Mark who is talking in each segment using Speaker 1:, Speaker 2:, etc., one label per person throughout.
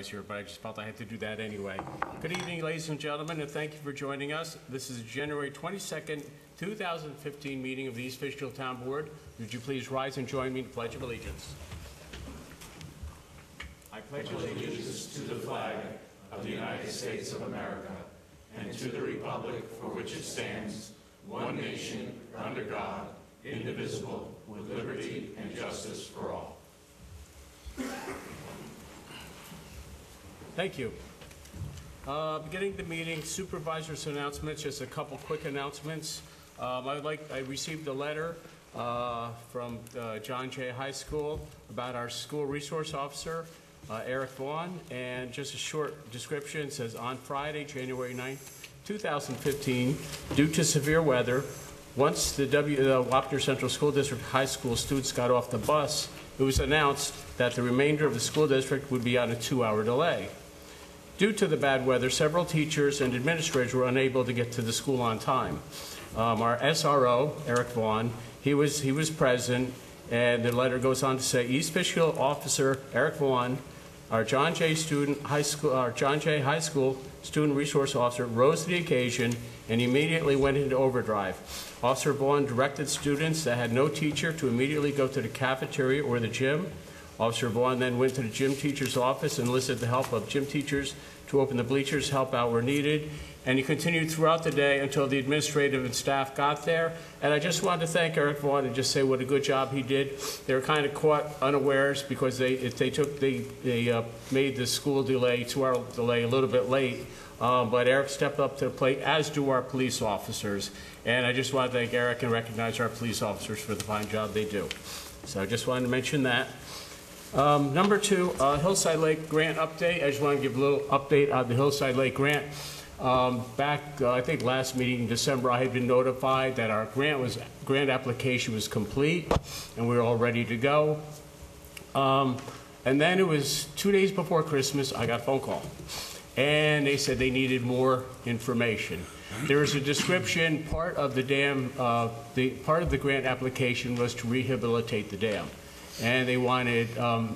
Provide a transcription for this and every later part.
Speaker 1: here, but I just felt I had to do that anyway. Good evening, ladies and gentlemen, and thank you for joining us. This is January 22nd, 2015 meeting of the East Fishkill Town Board. Would you please rise and join me in the Pledge of Allegiance? I pledge allegiance to the flag of the United States of America and to the republic for which it stands, one nation, under God, indivisible, with liberty and justice for all. Thank you. Beginning the meeting, supervisors' announcements, just a couple quick announcements. I received a letter from John Jay High School about our school resource officer, Eric Vaughn, and just a short description. It says, on Friday, January 9th, 2015, due to severe weather, once the Wapner Central School District High School students got off the bus, it was announced that the remainder of the school district would be on a 2-hour delay. Due to the bad weather, several teachers and administrators were unable to get to the school on time. Our SRO, Eric Vaughn, he was present, and the letter goes on to say, East Fishkill officer Eric Vaughn, our John Jay High School student resource officer, rose to the occasion and immediately went into overdrive. Officer Vaughn directed students that had no teacher to immediately go to the cafeteria or the gym. Officer Vaughn then went to the gym teacher's office and enlisted the help of gym teachers to open the bleachers, help out where needed. And he continued throughout the day until the administrative and staff got there. And I just wanted to thank Eric Vaughn and just say what a good job he did. They were kind of caught unawares because they made the school delay, 2-hour delay, a little bit late. But Eric stepped up to the plate, as do our police officers. And I just want to thank Eric and recognize our police officers for the fine job they do. So I just wanted to mention that. Number 2, Hillside Lake grant update. I just want to give a little update on the Hillside Lake grant. I think last meeting in December, I had been notified that our grant application was complete and we were all ready to go. And then it was 2 days before Christmas, I got a phone call. And they said they needed more information. There was a description, part of the dam, part of the grant application was to rehabilitate the dam. And they wanted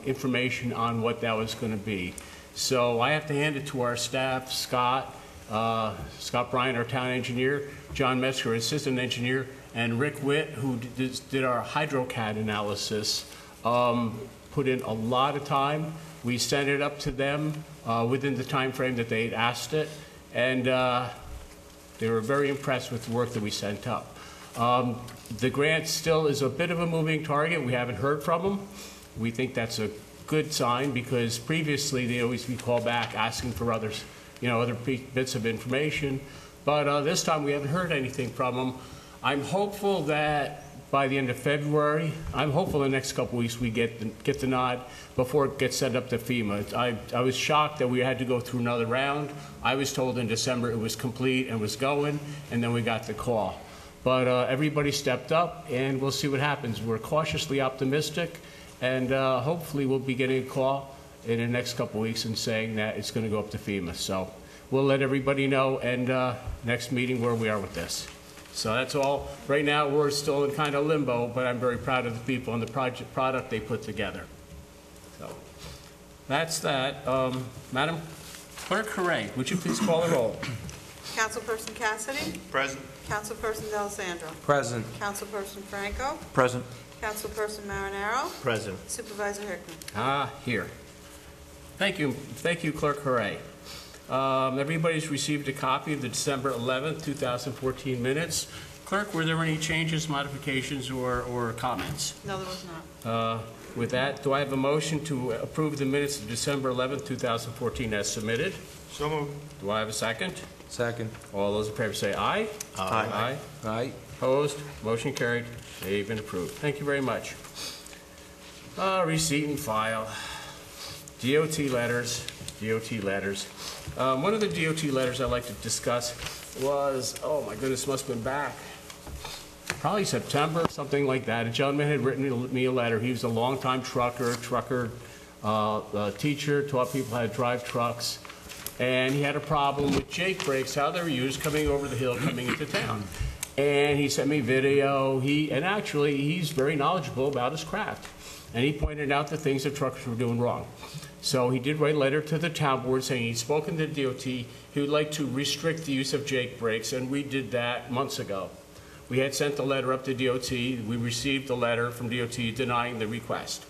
Speaker 1: information on what that was going to be. So I have to hand it to our staff, Scott Bryan, our town engineer, John Metzger, assistant engineer, and Rick Witt, who did our HydroCAD analysis, put in a lot of time. We sent it up to them within the time frame that they had asked it, and they were very impressed with the work that we sent up. The grant still is a bit of a moving target. We haven't heard from them. We think that's a good sign because previously they always be called back asking for other bits of information. But this time we haven't heard anything from them. I'm hopeful that by the end of February, I'm hopeful the next couple weeks we get the nod before it gets sent up to FEMA. I was shocked that we had to go through another round. I was told in December it was complete and was going, and then we got the call. But everybody stepped up, and we'll see what happens. We're cautiously optimistic, and hopefully we'll be getting a call in the next couple weeks and saying that it's going to go up to FEMA. So we'll let everybody know, and next meeting where we are with this. So that's all. Right now we're still in kind of limbo, but I'm very proud of the people and the product they put together. So that's that. Madam Clerk, hooray. Would you please call the roll?
Speaker 2: Councilperson Cassidy?
Speaker 3: Present.
Speaker 2: Councilperson D'Alessandro?
Speaker 3: Present.
Speaker 2: Councilperson Franco?
Speaker 3: Present.
Speaker 2: Councilperson Marinaro?
Speaker 3: Present.
Speaker 2: Supervisor Hickman?
Speaker 1: Here. Thank you, Clerk Hooray. Everybody's received a copy of the December 11th, 2014 minutes. Clerk, were there any changes, modifications, or comments?
Speaker 2: No, there was not.
Speaker 1: With that, do I have a motion to approve the minutes of December 11th, 2014 as submitted?
Speaker 3: So moved.
Speaker 1: Do I have a second?
Speaker 3: Second.
Speaker 1: All those in favor say aye.
Speaker 3: Aye.
Speaker 1: Aye. Aye. Opposed? Motion carried. They've been approved. Thank you very much. Receipt and file. DOT letters. DOT letters. One of the DOT letters I'd like to discuss was, oh my goodness, must have been back probably September, something like that. A gentleman had written me a letter. He was a longtime trucker teacher, taught people how to drive trucks. And he had a problem with Jake brakes, how they were used coming over the hill, coming into town. And he sent me video. And actually, he's very knowledgeable about his craft. and he pointed out the things that truckers were doing wrong. So he did write a letter to the town board saying he'd spoken to DOT, he would like to restrict the use of Jake brakes, and we did that months ago. We had sent the letter up to DOT. We received the letter from DOT denying the request.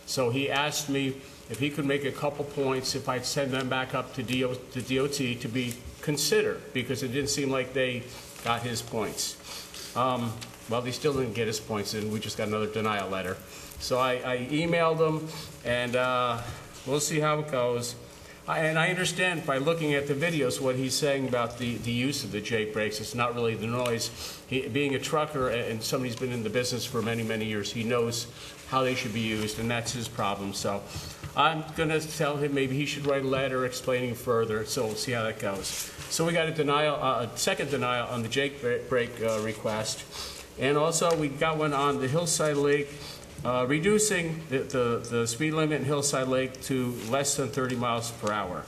Speaker 1: So he asked me if he could make a couple points, if I'd send them back up to DOT to be considered, because it didn't seem like they got his points. Well, they still didn't get his points, and we just got another denial letter. So I emailed them, and we'll see how it goes. And I understand by looking at the videos what he's saying about the use of the Jake brakes. It's not really the noise. Being a trucker and somebody who's been in the business for many, many years, he knows how they should be used, and that's his problem. So I'm going to tell him maybe he should write a letter explaining further, so we'll see how that goes. So we got a denial, a second denial on the Jake brake request. And also we got one on the Hillside Lake, reducing the speed limit in Hillside Lake to less than 30 miles per hour.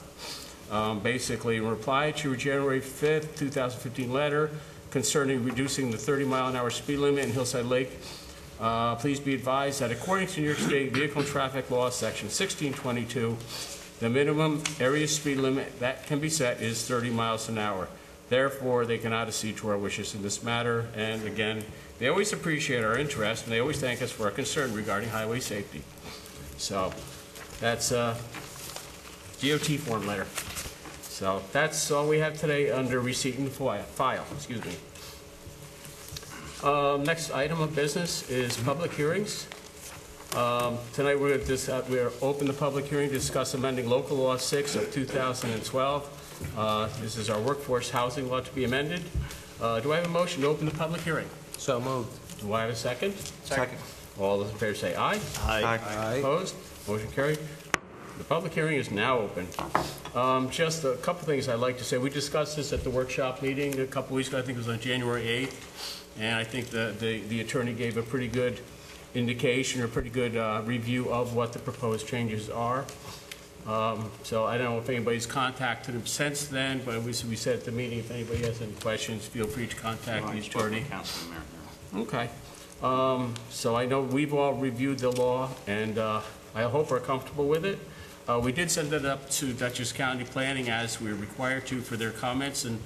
Speaker 1: Basically, in reply to your January 5th, 2015 letter concerning reducing the 30-mile-an-hour speed limit in Hillside Lake, please be advised that according to New York State Vehicle Traffic Law, Section 1622, the minimum area speed limit that can be set is 30 miles an hour. Therefore, they cannot accede to our wishes in this matter. And again, they always appreciate our interest, and they always thank us for our concern regarding highway safety. So that's a DOT form letter. So that's all we have today under receipt and file. Excuse me. Next item of business is public hearings. Tonight we're going to open the public hearing to discuss amending Local Law 6 of 2012. This is our workforce housing law to be amended. Do I have a motion to open the public hearing?
Speaker 3: So moved.
Speaker 1: Do I have a second?
Speaker 3: Second.
Speaker 1: All those in favor say aye.
Speaker 3: Aye.
Speaker 1: Opposed? Motion carried. The public hearing is now open. Just a couple things I'd like to say. We discussed this at the workshop meeting a couple weeks ago. I think it was on January 8th. And I think the attorney gave a pretty good indication or pretty good review of what the proposed changes are. So I don't know if anybody's contacted him since then, but we said at the meeting, if anybody has any questions, feel free to contact the attorney. Okay. So I know we've all reviewed the law, and I hope we're comfortable with it. We did send it up to Dutchess County Planning as we were required to for their comments, and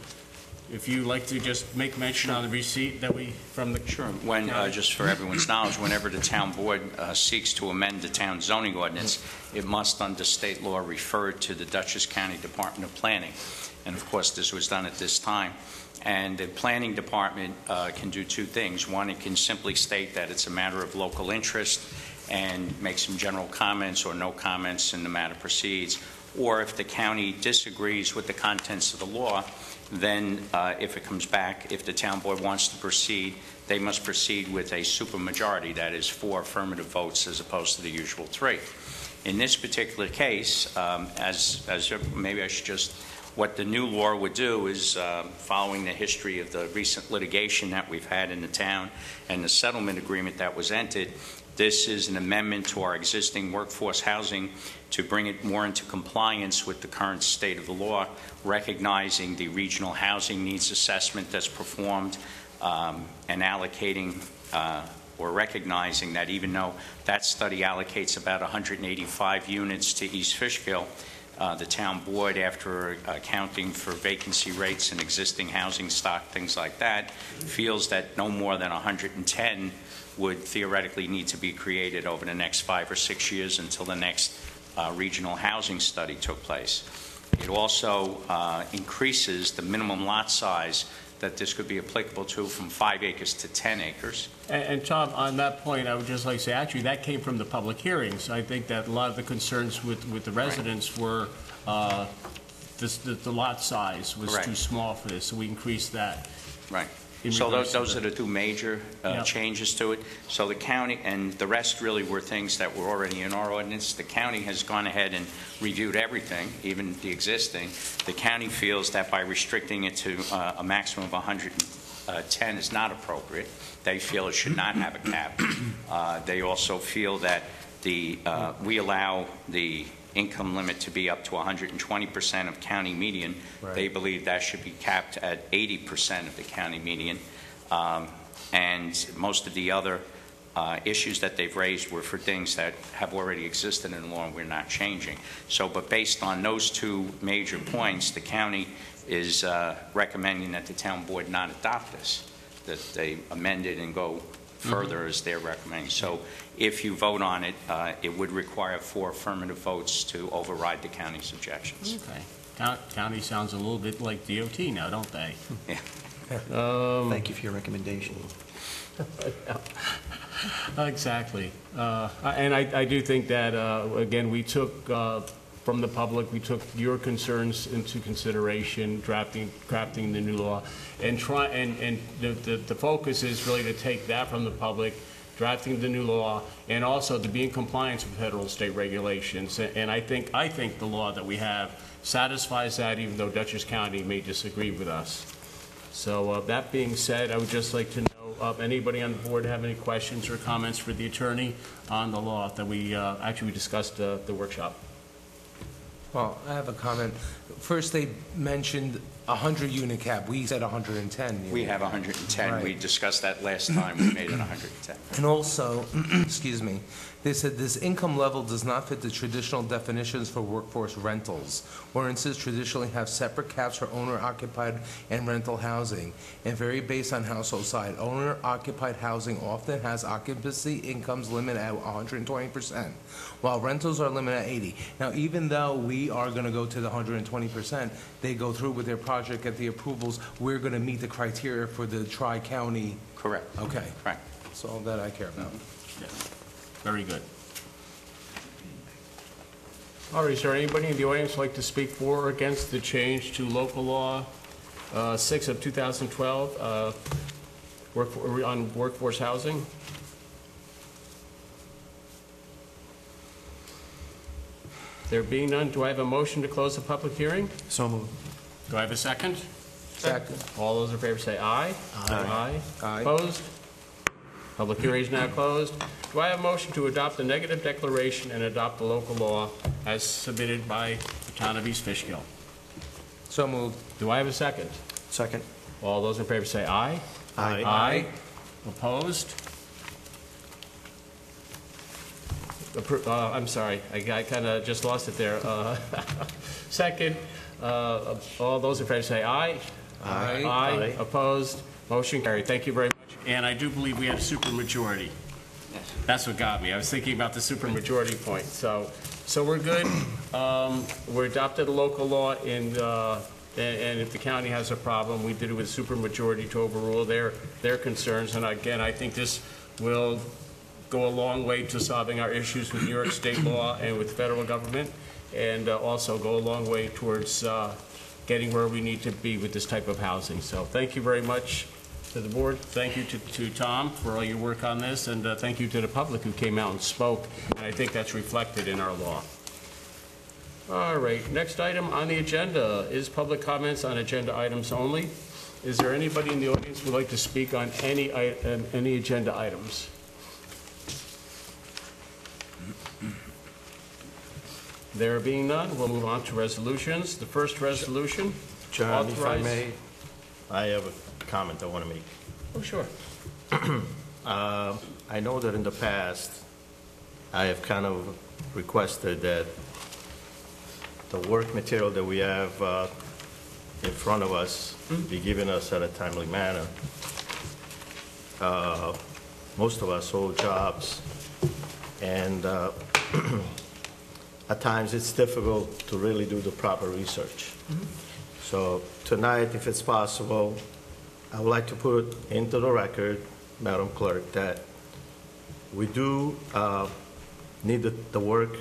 Speaker 1: if you'd like to just make mention on the receipt that we, from the...
Speaker 4: Sure. When, just for everyone's knowledge, whenever the town board seeks to amend the town zoning ordinance, it must, under state law, refer to the Dutchess County Department of Planning. And of course, this was done at this time. And the planning department can do two things. One, it can simply state that it's a matter of local interest and make some general comments or no comments and the matter proceeds. Or if the county disagrees with the contents of the law, then if it comes back, if the town board wants to proceed, they must proceed with a supermajority, that is 4 affirmative votes as opposed to the usual 3. In this particular case, maybe I should just, what the new law would do is, following the history of the recent litigation that we've had in the town and the settlement agreement that was entered, this is an amendment to our existing workforce housing to bring it more into compliance with the current state of the law, recognizing the regional housing needs assessment that's performed and allocating or recognizing that even though that study allocates about 185 units to East Fishkill, the town board, after accounting for vacancy rates and existing housing stock, things like that, feels that no more than 110 would theoretically need to be created over the next 5 or 6 years until the next regional housing study took place. It also increases the minimum lot size that this could be applicable to from 5 acres to 10 acres.
Speaker 1: And Tom, on that point, I would just like to say, actually, that came from the public hearings. I think that a lot of the concerns with the residents were the lot size was too small for this, so we increased that.
Speaker 4: Right. So those are the two major changes to it. So the county, and the rest really were things that were already in our ordinance. The county has gone ahead and reviewed everything, even the existing. The county feels that by restricting it to a maximum of 110 is not appropriate. They feel it should not have a cap. They also feel that we allow the income limit to be up to 120% of county median. Right. They believe that should be capped at 80% of the county median. And most of the other issues that they've raised were for things that have already existed in law and we're not changing. So, but based on those two major points, the county is recommending that the town board not adopt this, that they amend it and go further as they're recommending. So if you vote on it, it would require 4 affirmative votes to override the county's objections.
Speaker 1: Okay. County sounds a little bit like DOT now, don't they?
Speaker 4: Yeah.
Speaker 5: Thank you for your recommendation.
Speaker 1: Exactly. And I do think that, again, we took, from the public, we took your concerns into consideration, crafting the new law, and the focus is really to take that from the public, drafting the new law, and also to be in compliance with federal and state regulations. And I think the law that we have satisfies that, even though Dutchess County may disagree with us. So that being said, I would just like to know, anybody on the board have any questions or comments for the attorney on the law that we actually discussed at the workshop?
Speaker 3: Well, I have a comment. First, they mentioned 100-unit cap. We said 110.
Speaker 4: We have 110.
Speaker 3: Right.
Speaker 4: We discussed that last time. We made it 110.
Speaker 3: And also, excuse me, they said this income level does not fit the traditional definitions for workforce rentals. Ordinances traditionally have separate caps for owner-occupied and rental housing, and vary based on household size. Owner-occupied housing often has occupancy incomes limit at 120%, while rentals are limited at 80. Now, even though we are going to go to the 120%, they go through with their project, get the approvals, we're going to meet the criteria for the tri-county.
Speaker 4: Correct.
Speaker 3: Okay.
Speaker 4: Correct.
Speaker 3: That's all that I care about.
Speaker 1: Yeah. Very good. All right, is there anybody in the audience who'd like to speak for or against the change to local law 6 of 2012 on workforce housing? There being none, do I have a motion to close the public hearing?
Speaker 5: So moved.
Speaker 1: Do I have a second?
Speaker 3: Second.
Speaker 1: All those in favor say aye. Aye.
Speaker 3: Aye.
Speaker 1: Opposed? Public hearing is now closed. Do I have a motion to adopt the negative declaration and adopt the local law as submitted by the town of East Fishkill?
Speaker 3: So moved.
Speaker 1: Do I have a second?
Speaker 5: Second.
Speaker 1: All those in favor say aye.
Speaker 5: Aye.
Speaker 1: Aye. Opposed? I'm sorry, I kind of just lost it there. Second, all those in favor say aye.
Speaker 3: Aye.
Speaker 1: Aye. Opposed? Motion carried. Thank you very much. And I do believe we had a supermajority.
Speaker 4: Yes.
Speaker 1: That's what got me. I was thinking about the supermajority point. So we're good. We adopted a local law, and if the county has a problem, we did it with supermajority to overrule their concerns. And again, I think this will go a long way to solving our issues with New York State law and with federal government, and also go a long way towards getting where we need to be with this type of housing. So thank you very much to the board. Thank you to Tom for all your work on this, and thank you to the public who came out and spoke, and I think that's reflected in our law. All right, next item on the agenda is public comments on agenda items only. Is there anybody in the audience who would like to speak on any agenda items? There being none, we'll move on to resolutions. The first resolution.
Speaker 6: John, if I
Speaker 1: authorize-
Speaker 6: may, I have a comment I want to make.
Speaker 1: Oh, sure.
Speaker 6: I know that in the past, I have kind of requested that the work material that we have in front of us be given us at a timely manner. Most of us hold jobs, and at times it's difficult to really do the proper research. So tonight, if it's possible, I would like to put into the record, Madam Clerk, that we do need the work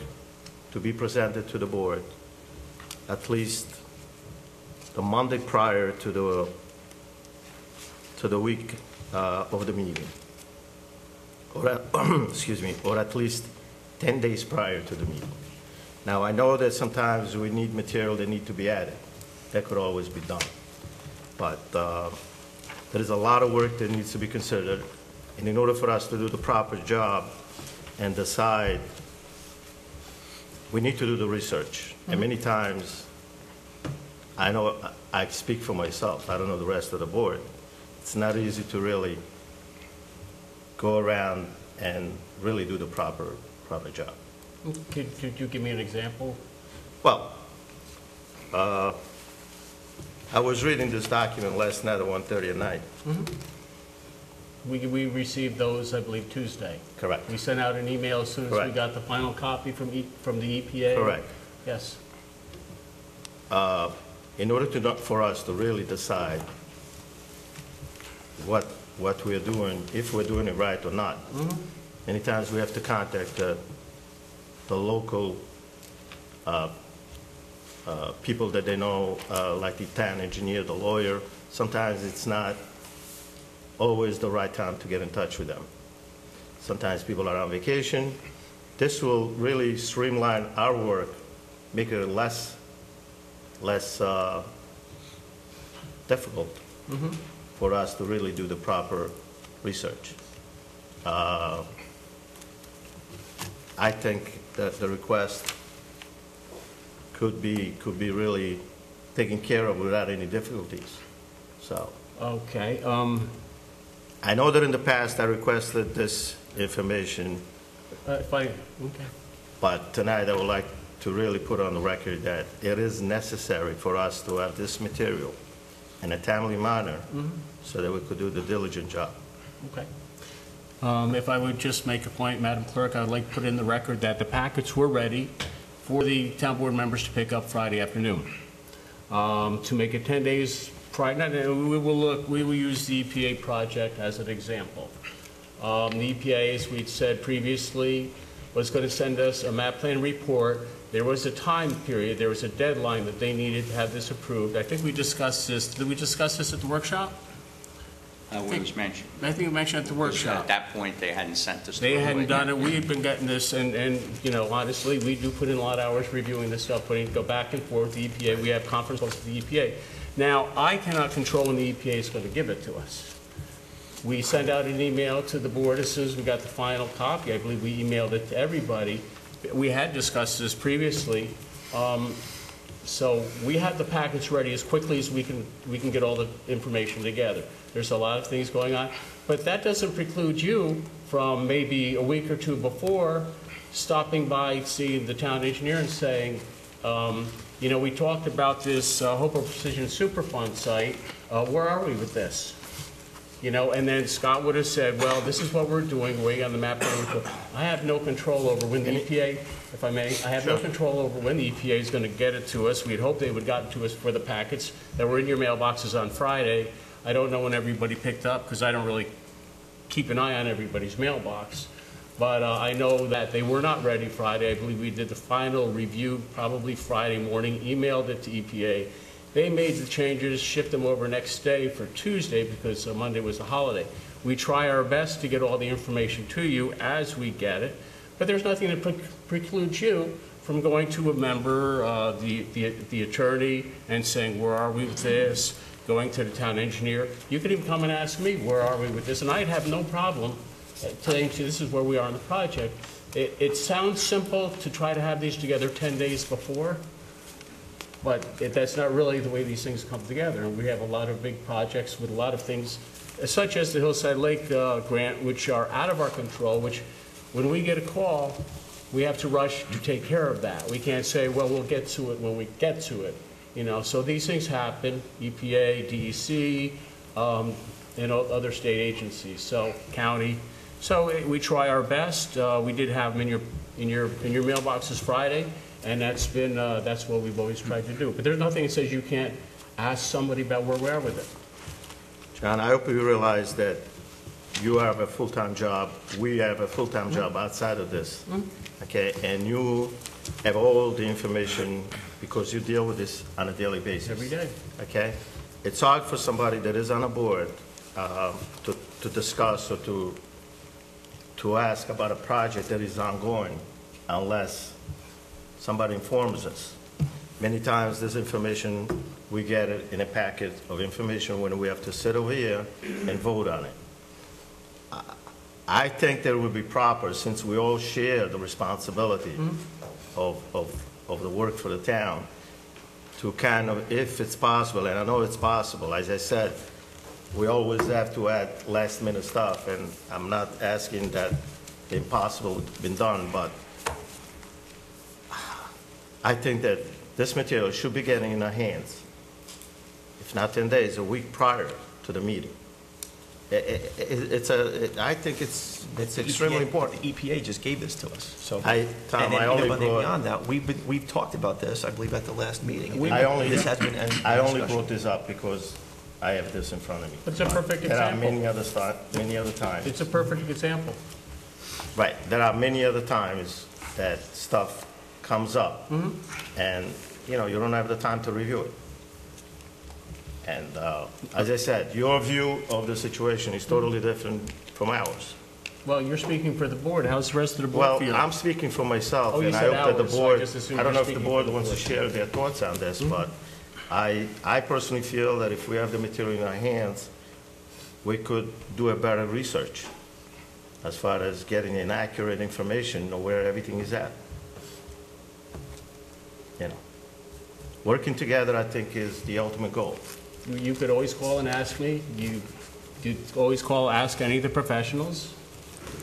Speaker 6: to be presented to the board at least the Monday prior to the week of the meeting, or excuse me, or at least 10 days prior to the meeting. Now, I know that sometimes we need material that need to be added. That could always be done. But there is a lot of work that needs to be considered, and in order for us to do the proper job and decide, we need to do the research. And many times, I know I speak for myself, I don't know the rest of the board, it's not easy to really go around and really do the proper job.
Speaker 1: Could you give me an example?
Speaker 6: Well, I was reading this document last night at 1:30 at night.
Speaker 1: We received those, I believe, Tuesday.
Speaker 6: Correct.
Speaker 1: We sent out an email as soon as we
Speaker 6: Correct.
Speaker 1: got the final copy from the EPA.
Speaker 6: Correct.
Speaker 1: Yes.
Speaker 6: In order for us to really decide what we're doing, if we're doing it right or not, many times we have to contact the local people that they know, like the town engineer, the lawyer. Sometimes it's not always the right time to get in touch with them. Sometimes people are on vacation. This will really streamline our work, make it less difficult for us to really do the proper research. I think that the request could be really taken care of without any difficulties. So
Speaker 1: Okay.
Speaker 6: I know that in the past I requested this information,
Speaker 1: Okay.
Speaker 6: but tonight I would like to really put on the record that it is necessary for us to have this material in a timely manner so that we could do the diligent job.
Speaker 1: Okay. If I would just make a point, Madam Clerk, I would like to put in the record that the packets were ready for the town board members to pick up Friday afternoon. To make it 10 days prior, we will use the EPA project as an example. The EPA, as we'd said previously, was going to send us a map plan report. There was a time period, there was a deadline that they needed to have this approved. I think we discussed this. Did we discuss this at the workshop?
Speaker 4: What was mentioned.
Speaker 1: I think we mentioned at the workshop.
Speaker 4: At that point, they hadn't sent us.
Speaker 1: They
Speaker 4: through
Speaker 1: hadn't done
Speaker 4: yet.
Speaker 1: it. We had been getting this, and you know, honestly, we do put in a lot of hours reviewing this stuff, go back and forth with the EPA. We have conference calls with the EPA. Now, I cannot control when the EPA is going to give it to us. We send out an email to the board as soon as we got the final copy. I believe we emailed it to everybody. We had discussed this previously. So we have the package ready as quickly as we can get all the information together. There's a lot of things going on, but that doesn't preclude you from maybe a week or two before stopping by, seeing the town engineer and saying, you know, we talked about this Hopewell Precision Superfund site. Where are we with this? You know, and then Scott would have said, well, this is what we're doing, waiting on the map. I have no control over when the EPA, if I may, I have no control over when the EPA is going to get it to us. We had hoped they would have gotten to us for the packets that were in your mailboxes on Friday. I don't know when everybody picked up because I don't really keep an eye on everybody's mailbox. But I know that they were not ready Friday. I believe we did the final review probably Friday morning, emailed it to EPA. They made the changes, shipped them over next day for Tuesday because Monday was a holiday. We try our best to get all the information to you as we get it, but there's nothing that precludes you from going to a member, the attorney, and saying, where are we with this? Going to the town engineer. You could even come and ask me, where are we with this? And I'd have no problem telling you this is where we are on the project. It sounds simple to try to have these together 10 days before, but that's not really the way these things come together. And we have a lot of big projects with a lot of things, such as the Hillside Lake grant, which are out of our control, which when we get a call, we have to rush to take care of that. We can't say, well, we'll get to it when we get to it. You know, so these things happen, EPA, DEC, and other state agencies, so county. So we try our best. We did have them in your mailboxes Friday, and that's what we've always tried to do. But there's nothing that says you can't ask somebody about where we are with it.
Speaker 6: John, I hope you realize that you have a full-time job. We have a full-time job outside of this, okay? And you have all the information because you deal with this on a daily basis.
Speaker 1: Every day.
Speaker 6: Okay? It's hard for somebody that is on a board to discuss or to ask about a project that is ongoing unless somebody informs us. Many times this information, we get it in a packet of information when we have to sit over here and vote on it. I think that it would be proper, since we all share the responsibility of the work for the town, to kind of, if it's possible, and I know it's possible, as I said, we always have to add last-minute stuff, and I'm not asking that the impossible been done, but I think that this material should be getting in our hands, if not 10 days, a week prior to the meeting. I think it's extremely important.
Speaker 5: The EPA just gave this to us, so.
Speaker 6: Tom,
Speaker 5: And then,
Speaker 6: I only
Speaker 5: above and
Speaker 6: brought-
Speaker 5: beyond that, we've talked about this, I believe, at the last meeting. This has been in
Speaker 6: I only
Speaker 5: discussion.
Speaker 6: brought this up because I have this in front of me.
Speaker 1: It's a perfect
Speaker 6: There are
Speaker 1: example.
Speaker 6: many other times.
Speaker 1: It's a perfect example.
Speaker 6: Right, there are many other times that stuff comes up, and, you don't have the time to review it. And as I said, your view of the situation is totally different from ours.
Speaker 1: Well, you're speaking for the board. How's the rest of the board
Speaker 6: Well,
Speaker 1: feeling?
Speaker 6: I'm speaking for myself,
Speaker 1: Oh, you
Speaker 6: and I
Speaker 1: said
Speaker 6: hope that the
Speaker 1: ours, so I
Speaker 6: board,
Speaker 1: just assumed
Speaker 6: I don't know
Speaker 1: you're
Speaker 6: if the
Speaker 1: speaking for
Speaker 6: board
Speaker 1: the
Speaker 6: wants to
Speaker 1: board.
Speaker 6: share their thoughts on this, but I personally feel that if we have the material in our hands, we could do a better research as far as getting inaccurate information of where everything is at. Working together, I think, is the ultimate goal.
Speaker 1: You could always call and ask me. You could always call, ask any of the professionals.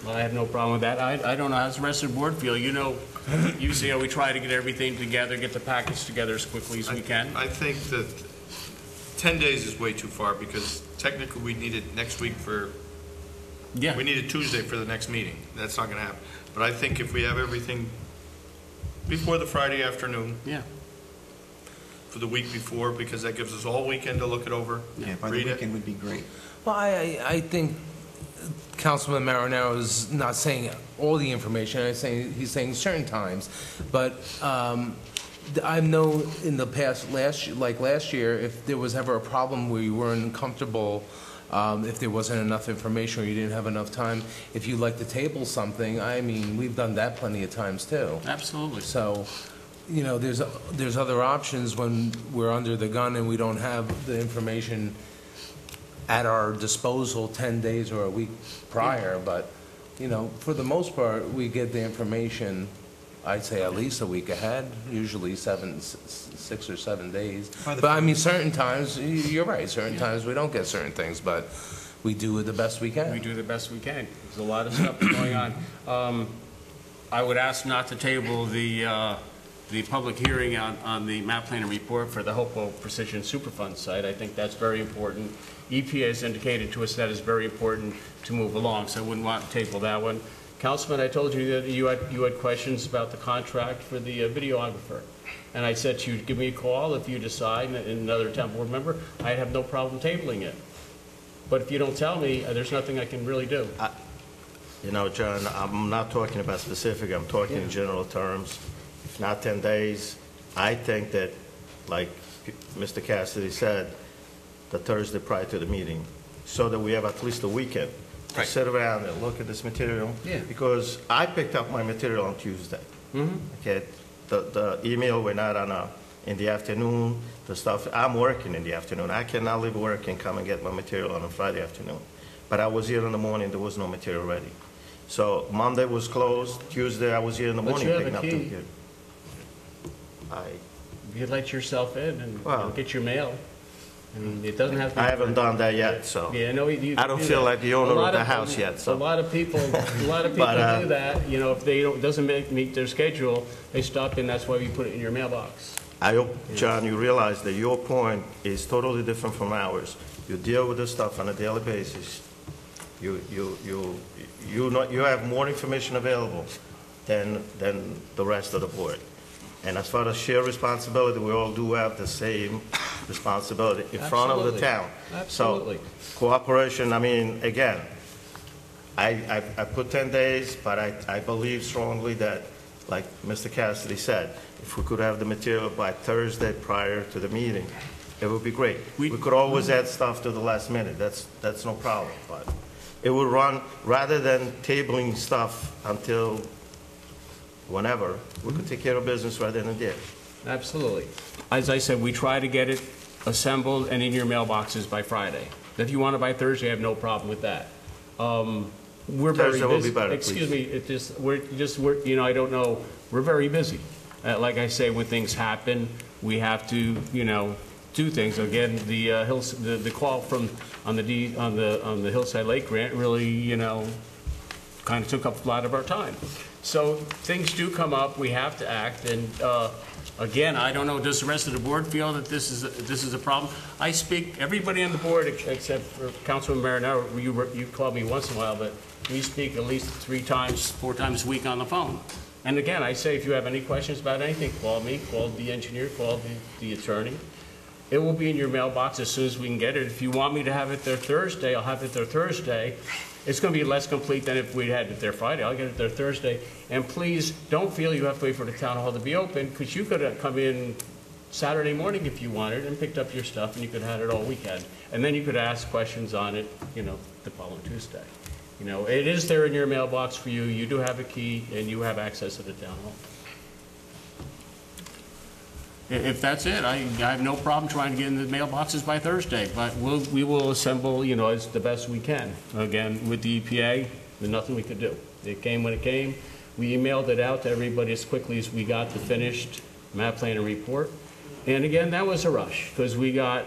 Speaker 1: I have no problem with that. I don't know, how's the rest of the board feel? You see how we try to get everything together, get the package together as quickly as we can.
Speaker 7: I think that 10 days is way too far, because technically we need it next week
Speaker 1: Yeah.
Speaker 7: we need it Tuesday for the next meeting. That's not going to happen. But I think if we have everything before the Friday afternoon,
Speaker 1: Yeah.
Speaker 7: for the week before, because that gives us all weekend to look it over,
Speaker 5: Yeah, by the
Speaker 7: read it.
Speaker 5: weekend would be great.
Speaker 3: Well, I think Councilman Marinero is not saying all the information, he's saying certain times, but I know in the past, last year, if there was ever a problem where you weren't comfortable, if there wasn't enough information or you didn't have enough time, if you'd like to table something, I mean, we've done that plenty of times too.
Speaker 1: Absolutely.
Speaker 3: So, there's other options when we're under the gun and we don't have the information at our disposal 10 days or a week prior, but, for the most part, we get the information, I'd say at least a week ahead, usually 6 or 7 days. But I mean, certain times, you're right, certain times we don't get certain things, but we do it the best we can.
Speaker 1: We do the best we can. There's a lot of stuff going on. I would ask not to table the public hearing on the map plan and report for the Hopewell Precision Superfund site. I think that's very important. EPA has indicated to us that is very important to move along, so I wouldn't want to table that one. Councilman, I told you that you had questions about the contract for the videographer. And I said you'd give me a call if you decide, and another town board member, I'd have no problem tabling it. But if you don't tell me, there's nothing I can really do.
Speaker 6: John, I'm not talking about specific, I'm talking in general terms. If not 10 days, I think that, like Mr. Cassidy said, the Thursday prior to the meeting, so that we have at least a weekend to
Speaker 7: Right.
Speaker 6: sit around and look at this material.
Speaker 1: Yeah.
Speaker 6: Because I picked up my material on Tuesday. Okay, the email went out in the afternoon, the stuff, I'm working in the afternoon. I cannot leave work and come and get my material on a Friday afternoon. But I was here in the morning, there was no material ready. So Monday was closed, Tuesday I was here in the
Speaker 1: But
Speaker 6: morning
Speaker 1: you have
Speaker 6: picking
Speaker 1: a
Speaker 6: up the
Speaker 1: key.
Speaker 6: material.
Speaker 1: You let yourself in and
Speaker 6: Well-
Speaker 1: get your mail. I mean, it doesn't have to be...
Speaker 6: I haven't done that yet, so.
Speaker 1: Yeah, no, you
Speaker 6: I
Speaker 1: can
Speaker 6: don't
Speaker 1: do
Speaker 6: feel
Speaker 1: that.
Speaker 6: like the owner
Speaker 1: A lot
Speaker 6: of the house yet, so.
Speaker 1: A lot of people
Speaker 6: But,
Speaker 1: do that, if they doesn't meet their schedule, they stop in, that's why we put it in your mailbox.
Speaker 6: I hope, John, you realize that your point is totally different from ours. You deal with this stuff on a daily basis. You have more information available than the rest of the board. And as far as shared responsibility, we all do have the same responsibility in front of the
Speaker 1: Absolutely.
Speaker 6: town.
Speaker 1: Absolutely.
Speaker 6: So cooperation, I mean, again, I put 10 days, but I believe strongly that, like Mr. Cassidy said, if we could have the material by Thursday prior to the meeting, it would be great. We could always add stuff to the last minute, that's no problem, but it would run, rather than tabling stuff until whenever, we could take care of business right then and there.
Speaker 1: Absolutely. As I said, we try to get it assembled and in your mailboxes by Friday. If you want it by Thursday, I have no problem with that. We're very
Speaker 6: Thursday will be
Speaker 1: busy.
Speaker 6: better,
Speaker 1: Excuse
Speaker 6: please.
Speaker 1: me, I don't know, we're very busy. Like I say, when things happen, we have to, do things. Again, the call on the Hillside Lake grant really, kind of took up a lot of our time. So things do come up, we have to act, and again, I don't know, does the rest of the board feel that this is a problem? I speak, everybody on the board except for Councilman Marinaro, you call me once in a while, but we speak at least 3 times, 4 times a week on the phone. And again, I say if you have any questions about anything, call me, call the engineer, call the attorney. It will be in your mailbox as soon as we can get it. If you want me to have it there Thursday, I'll have it there Thursday. It's going to be less complete than if we had it there Friday. I'll get it there Thursday. And please, don't feel you have to wait for the town hall to be open, because you could have come in Saturday morning if you wanted and picked up your stuff, and you could have had it all weekend. And then you could ask questions on it, the following Tuesday. It is there in your mailbox for you. You do have a key, and you have access to the town hall. If that's it, I have no problem trying to get in the mailboxes by Thursday, but we will assemble, as the best we can. Again, with the EPA, there's nothing we could do. It came when it came. We emailed it out to everybody as quickly as we got the finished map plan and report. And again, that was a rush, because I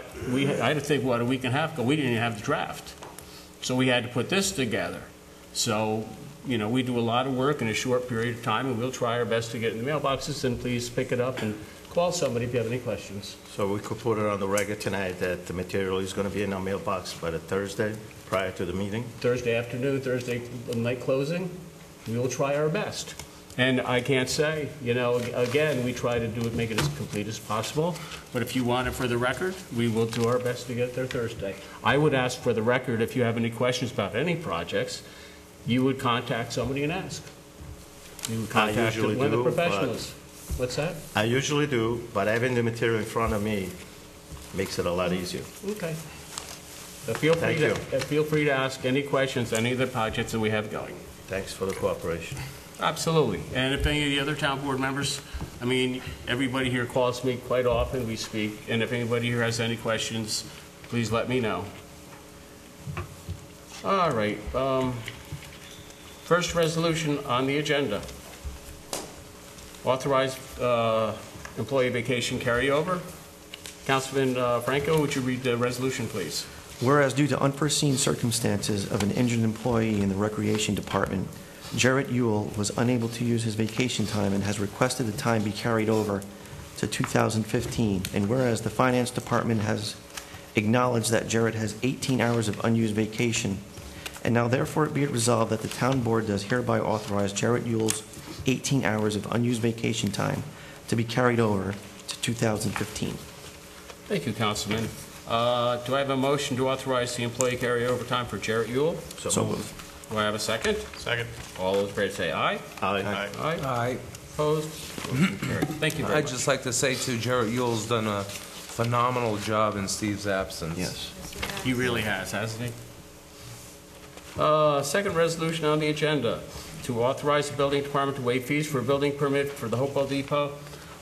Speaker 1: had to think, a week and a half ago, we didn't even have the draft. So we had to put this together. So, we do a lot of work in a short period of time, and we'll try our best to get in the mailboxes, and please pick it up and call somebody if you have any questions.
Speaker 6: So we could put it on the record tonight that the material is going to be in our mailbox by the Thursday prior to the meeting?
Speaker 1: Thursday afternoon, Thursday night closing, we will try our best. And I can't say, again, we try to make it as complete as possible, but if you want it for the record, we will do our best to get it there Thursday. I would ask for the record, if you have any questions about any projects, you would contact somebody and ask. You would contact one of the professionals. What's that?
Speaker 6: I usually do, but having the material in front of me makes it a lot easier.
Speaker 1: Okay. So feel free to ask any questions, any of the projects that we have going.
Speaker 6: Thanks for the cooperation.
Speaker 1: Absolutely. And if any of the other town board members, everybody here calls me quite often, we speak, and if anybody here has any questions, please let me know. All right. First resolution on the agenda. Authorized employee vacation carryover. Councilman Franco, would you read the resolution, please?
Speaker 5: Whereas due to unforeseen circumstances of an injured employee in the Recreation Department, Jarrett Ewell was unable to use his vacation time and has requested the time be carried over to 2015. And whereas the Finance Department has acknowledged that Jarrett has 18 hours of unused vacation, and now therefore be it resolved that the Town Board does hereby authorize Jarrett Ewell's 18 hours of unused vacation time to be carried over to 2015.
Speaker 1: Thank you, Councilman. Do I have a motion to authorize the employee carryover time for Jarrett Ewell?
Speaker 6: So moved.
Speaker 1: Do I have a second?
Speaker 7: Second.
Speaker 1: All those in favor say aye.
Speaker 6: Aye.
Speaker 1: Aye. Opposed? Motion carried. Thank you very
Speaker 3: I'd
Speaker 1: much.
Speaker 3: just like to say, too, Jarrett Ewell's done a phenomenal job in Steve's absence.
Speaker 6: Yes.
Speaker 1: He really has, hasn't he? Second resolution on the agenda, to authorize the building department to waive fees for a building permit for the Hopewell Depot.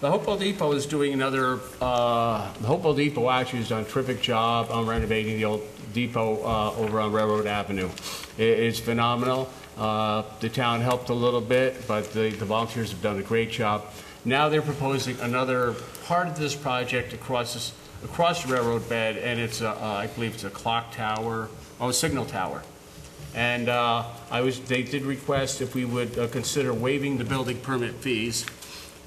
Speaker 1: The Hopewell Depot is doing the Hopewell Depot actually has done a terrific job on renovating the old depot over on Railroad Avenue. It's phenomenal. The town helped a little bit, but the volunteers have done a great job. Now they're proposing another part of this project across the railroad bed, and it's I believe it's a clock tower, a signal tower. And they did request if we would consider waiving the building permit fees,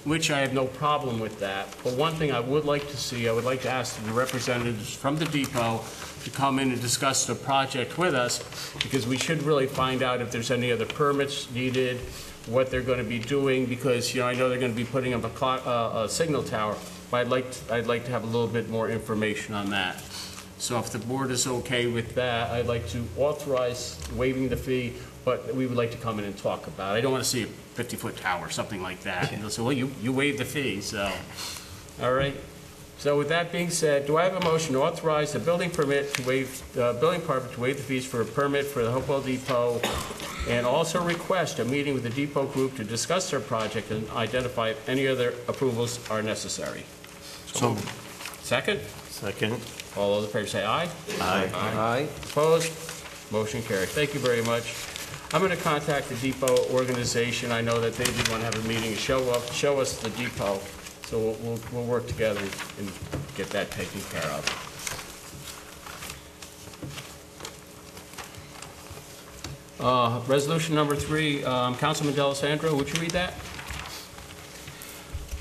Speaker 1: which I have no problem with that. But one thing I would like to see, I would like to ask the representatives from the depot to come in and discuss the project with us, because we should really find out if there's any other permits needed, what they're going to be doing, because I know they're going to be putting up a signal tower, but I'd like to have a little bit more information on that. So if the board is okay with that, I'd like to authorize waiving the fee, but we would like to come in and talk about it. I don't want to see a 50-foot tower, something like that. And they'll say, well, you waived the fee, so. All right. So with that being said, do I have a motion to authorize the building permit to waive, building department to waive the fees for a permit for the Hopewell Depot, and also request a meeting with the depot group to discuss their project and identify if any other approvals are necessary?
Speaker 6: So
Speaker 1: Second?
Speaker 6: Second.
Speaker 1: All those in favor say aye.
Speaker 6: Aye.
Speaker 3: Aye.
Speaker 1: Opposed? Motion carried. Thank you very much. I'm going to contact the depot organization. I know that they did want to have a meeting and show us the depot. So we'll work together and get that taken care of. Resolution number 3, Councilman D'Alessandro, would you read that?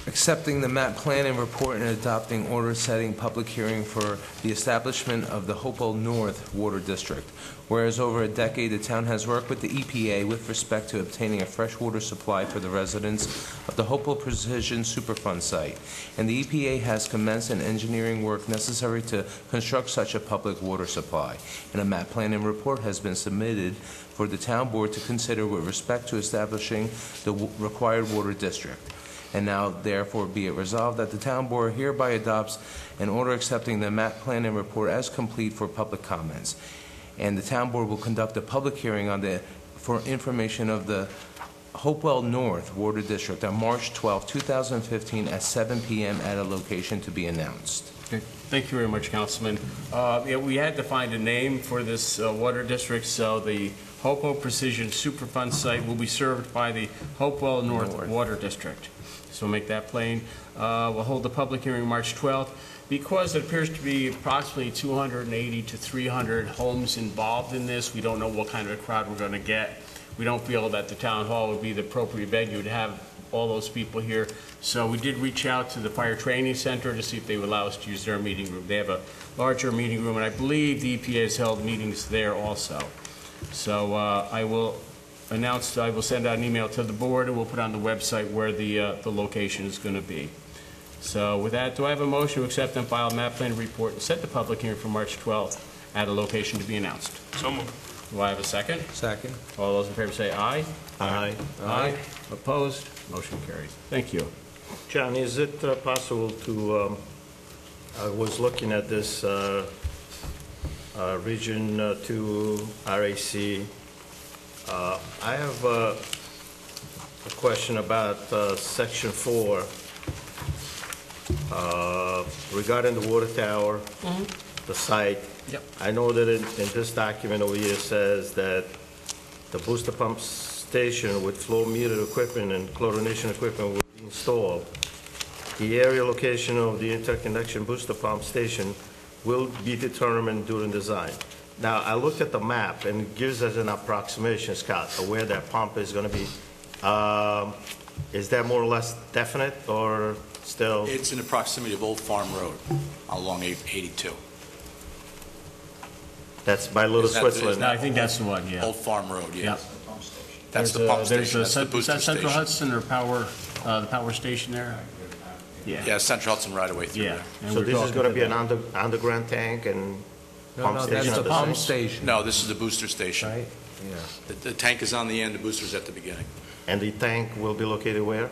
Speaker 3: Accepting the map plan and report and adopting order setting public hearing for the establishment of the Hopewell North Water District. Whereas over a decade, the town has worked with the EPA with respect to obtaining a freshwater supply for the residents of the Hopewell Precision Superfund site, and the EPA has commenced an engineering work necessary to construct such a public water supply, and a map plan and report has been submitted for the town board to consider with respect to establishing the required water district. And now therefore be it resolved that the town board hereby adopts an order accepting the map plan and report as complete for public comments. And the town board will conduct a public hearing for information of the Hopewell North Water District on March 12, 2015 at 7 p.m. at a location to be announced.
Speaker 1: Okay. Thank you very much, Councilman. Yeah, we had to find a name for this water district, so the Hopewell Precision Superfund site will be served by the Hopewell North Water District. So we'll make that plain. We'll hold the public hearing March 12th. Because it appears to be approximately 280 to 300 homes involved in this, we don't know what kind of a crowd we're going to get. We don't feel that the town hall would be the appropriate venue to have all those people here. So we did reach out to the Fire Training Center to see if they would allow us to use their meeting room. They have a larger meeting room, and I believe the EPA has held meetings there also. So I will send out an email to the board, and we'll put on the website where the location is going to be. So with that, do I have a motion to accept and file map plan report and set the public hearing for March 12th at a location to be announced?
Speaker 7: So moved.
Speaker 1: Do I have a second?
Speaker 3: Second.
Speaker 1: All those in favor say aye.
Speaker 6: Aye.
Speaker 1: Aye. Opposed? Motion carries. Thank you.
Speaker 6: John, is it possible to, I was looking at this Region 2 RAC. I have a question about Section 4 regarding the water tower, the site.
Speaker 1: Yep.
Speaker 6: I know that in this document over here says that the booster pump station with flow meter equipment and chlorination equipment will be installed. The area location of the interconnection booster pump station will be determined during design. Now, I looked at the map, and it gives us an approximation, Scott, of where that pump is going to be. Is that more or less definite, or still?
Speaker 8: It's in the proximity of Old Farm Road along 82.
Speaker 6: That's by Little
Speaker 8: Is that-
Speaker 6: Switzerland.
Speaker 1: No, I think that's the one, yeah.
Speaker 8: Old Farm Road,
Speaker 1: Yeah.
Speaker 8: yes. That's the pump station, that's the
Speaker 1: Is
Speaker 8: booster
Speaker 1: that Central
Speaker 8: station.
Speaker 1: Hudson or the power station there? Yeah.
Speaker 8: Yeah, Central Hudson right away through
Speaker 1: Yeah.
Speaker 8: there.
Speaker 1: And
Speaker 6: So
Speaker 1: we're
Speaker 6: this is
Speaker 1: talking
Speaker 6: going to be an
Speaker 1: them.
Speaker 6: underground tank and pump
Speaker 3: No,
Speaker 6: station
Speaker 3: that's
Speaker 6: at
Speaker 3: the
Speaker 6: the
Speaker 3: pump
Speaker 6: same?
Speaker 3: station.
Speaker 8: No, this is the booster station.
Speaker 3: Right? Yeah.
Speaker 8: The tank is on the end, the booster's at the beginning.
Speaker 6: And the tank will be located where?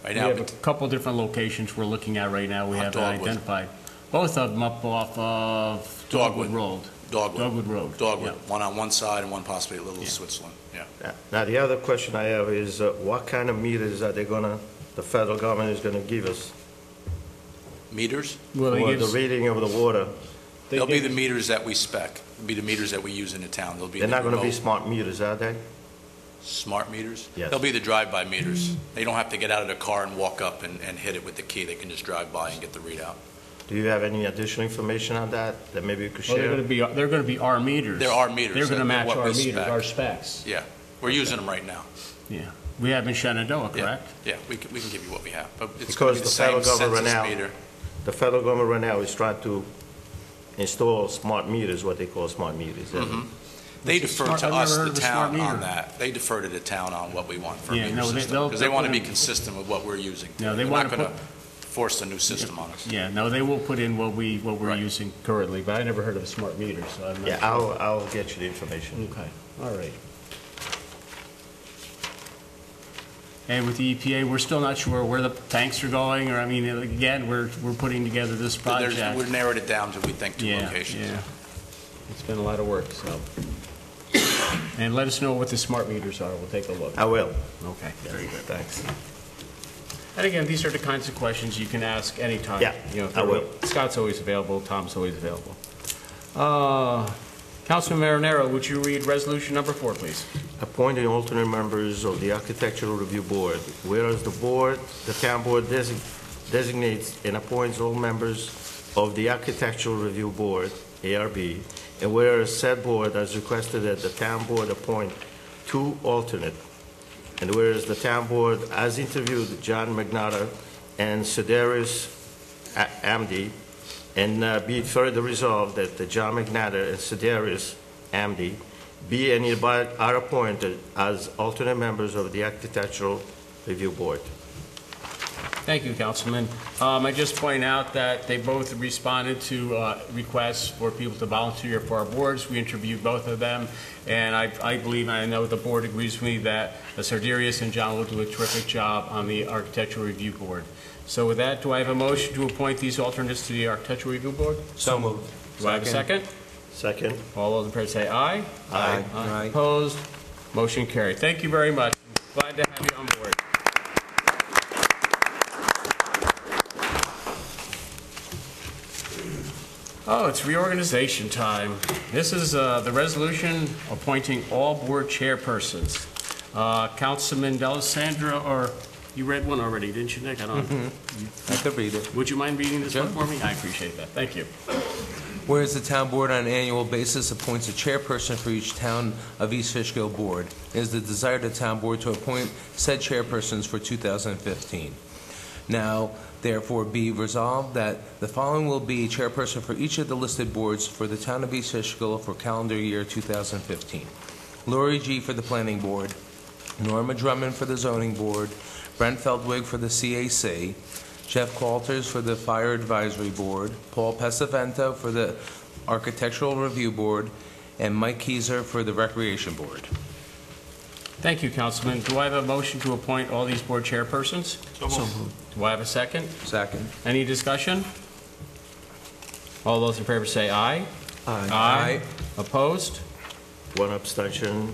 Speaker 8: Right
Speaker 1: We
Speaker 8: now,
Speaker 1: have a couple different locations we're looking at right now. We
Speaker 8: On
Speaker 1: haven't
Speaker 8: Dogwood.
Speaker 1: identified. Both of them up off of Dogwood Road. Dogwood Road.
Speaker 8: Dogwood,
Speaker 1: Yeah.
Speaker 8: one on one side and one possibly at Little
Speaker 1: Yeah.
Speaker 8: Switzerland, yeah.
Speaker 6: Now, the other question I have is, what kind of meters are they gonna, the federal government is gonna give us?
Speaker 8: Meters?
Speaker 1: Well, they
Speaker 6: For
Speaker 1: give
Speaker 6: the
Speaker 1: us-
Speaker 6: reading of the water?
Speaker 1: they
Speaker 8: They'll be
Speaker 1: give
Speaker 8: the
Speaker 1: us-
Speaker 8: meters that we spec, be the meters that we use in the town. They'll be
Speaker 6: They're
Speaker 8: the
Speaker 6: not gonna be
Speaker 8: remote
Speaker 6: smart meters, are they?
Speaker 8: smart meters?
Speaker 6: Yes.
Speaker 8: They'll be the drive-by meters. They don't have to get out of the car and walk up and hit it with the key. They can just drive by and get the readout.
Speaker 6: Do you have any additional information on that maybe you could
Speaker 1: Well, they're
Speaker 6: share?
Speaker 1: going to be our meters.
Speaker 8: There are meters.
Speaker 1: They're going to
Speaker 8: They're
Speaker 1: match
Speaker 8: what
Speaker 1: our
Speaker 8: we
Speaker 1: meters,
Speaker 8: spec.
Speaker 1: our specs.
Speaker 8: Yeah, we're using them right now.
Speaker 1: Yeah. We have in Shenandoah,
Speaker 8: Yeah.
Speaker 1: correct?
Speaker 8: Yeah, we can give you what we have, but it's
Speaker 6: Because
Speaker 8: going to be
Speaker 6: the
Speaker 8: the same
Speaker 6: federal government
Speaker 8: census
Speaker 6: now-
Speaker 8: meter.
Speaker 6: The federal government right now is trying to install smart meters, what they call smart meters.
Speaker 8: They
Speaker 1: What's a
Speaker 8: defer
Speaker 1: smart-
Speaker 8: to
Speaker 1: I've never
Speaker 8: us,
Speaker 1: heard
Speaker 8: the
Speaker 1: of a smart
Speaker 8: town, on
Speaker 1: meter.
Speaker 8: that. They defer to the town on what we want for a
Speaker 1: Yeah,
Speaker 8: meter
Speaker 1: no,
Speaker 8: system,
Speaker 1: they'll-
Speaker 8: because they
Speaker 1: they'll
Speaker 8: want to
Speaker 1: put
Speaker 8: be
Speaker 1: in-
Speaker 8: consistent with what we're using.
Speaker 1: No, they
Speaker 8: They're
Speaker 1: wanna
Speaker 8: not going to
Speaker 1: put-
Speaker 8: force a new system on us.
Speaker 1: Yeah, no, they will put in what we're
Speaker 8: Right.
Speaker 1: using currently, but I never heard of a smart meter, so I'm not
Speaker 6: Yeah,
Speaker 1: sure.
Speaker 6: I'll get you the information.
Speaker 1: Okay, all right. And with the EPA, we're still not sure where the tanks are going, or, I mean, again, we're putting together this
Speaker 8: But
Speaker 1: project.
Speaker 8: we've narrowed it down to, we think, two
Speaker 1: Yeah,
Speaker 8: locations.
Speaker 1: yeah. It's been a lot of work, so. And let us know what the smart meters are, we'll take a look.
Speaker 6: I will.
Speaker 1: Okay, very good.
Speaker 6: Thanks.
Speaker 1: And again, these are the kinds of questions you can ask anytime.
Speaker 6: Yeah,
Speaker 1: You know,
Speaker 6: I will.
Speaker 1: Scott's always available, Tom's always available. Councilman Marinero, would you read resolution number 4, please?
Speaker 6: Appointing alternate members of the Architectural Review Board. Whereas the town board designates and appoints all members of the Architectural Review Board, ARB, and whereas said board has requested that the town board appoint 2 alternate. And whereas the town board has interviewed John Magnotta and Sedaris Amdi, and be it further resolved that the John Magnotta and Sedaris Amdi be and hereby are appointed as alternate members of the Architectural Review Board.
Speaker 1: Thank you, Councilman. I just point out that they both responded to requests for people to volunteer for our boards. We interviewed both of them, and I believe, and I know the board agrees with me, that Sardarius and John will do a terrific job on the Architectural Review Board. So with that, do I have a motion to appoint these alternates to the Architectural Review Board?
Speaker 3: So moved.
Speaker 1: Do I have a second?
Speaker 6: Second.
Speaker 1: All those in favor say aye.
Speaker 3: Aye. Aye.
Speaker 1: Opposed? Motion carried. Thank you very much. Glad to have you on board. Oh, it's reorganization time. This is the resolution appointing all board chairpersons. Councilman D'Alessandro, or you read one already, didn't you, Nick? I don't know.
Speaker 3: I could read it.
Speaker 1: Would you mind reading this one
Speaker 3: Sure.
Speaker 1: for me? I appreciate that. Thank you.
Speaker 3: Whereas the town board on an annual basis appoints a chairperson for each town of East Fishkill board, it is the desire of the town board to appoint said chairpersons for 2015. Now, therefore, be resolved that the following will be chairperson for each of the listed boards for the town of East Fishkill for calendar year 2015. Lori G. for the planning board, Norma Drummond for the zoning board, Brent Feldwig for the CAC, Jeff Qualters for the Fire Advisory Board, Paul Pesavento for the Architectural Review Board, and Mike Keyser for the Recreation Board.
Speaker 1: Thank you, Councilman. Do I have a motion to appoint all these board chairpersons?
Speaker 7: So moved.
Speaker 1: Do I have a second?
Speaker 3: Second.
Speaker 1: Any discussion? All those in favor say aye.
Speaker 3: Aye.
Speaker 1: Opposed?
Speaker 6: 1 abstention.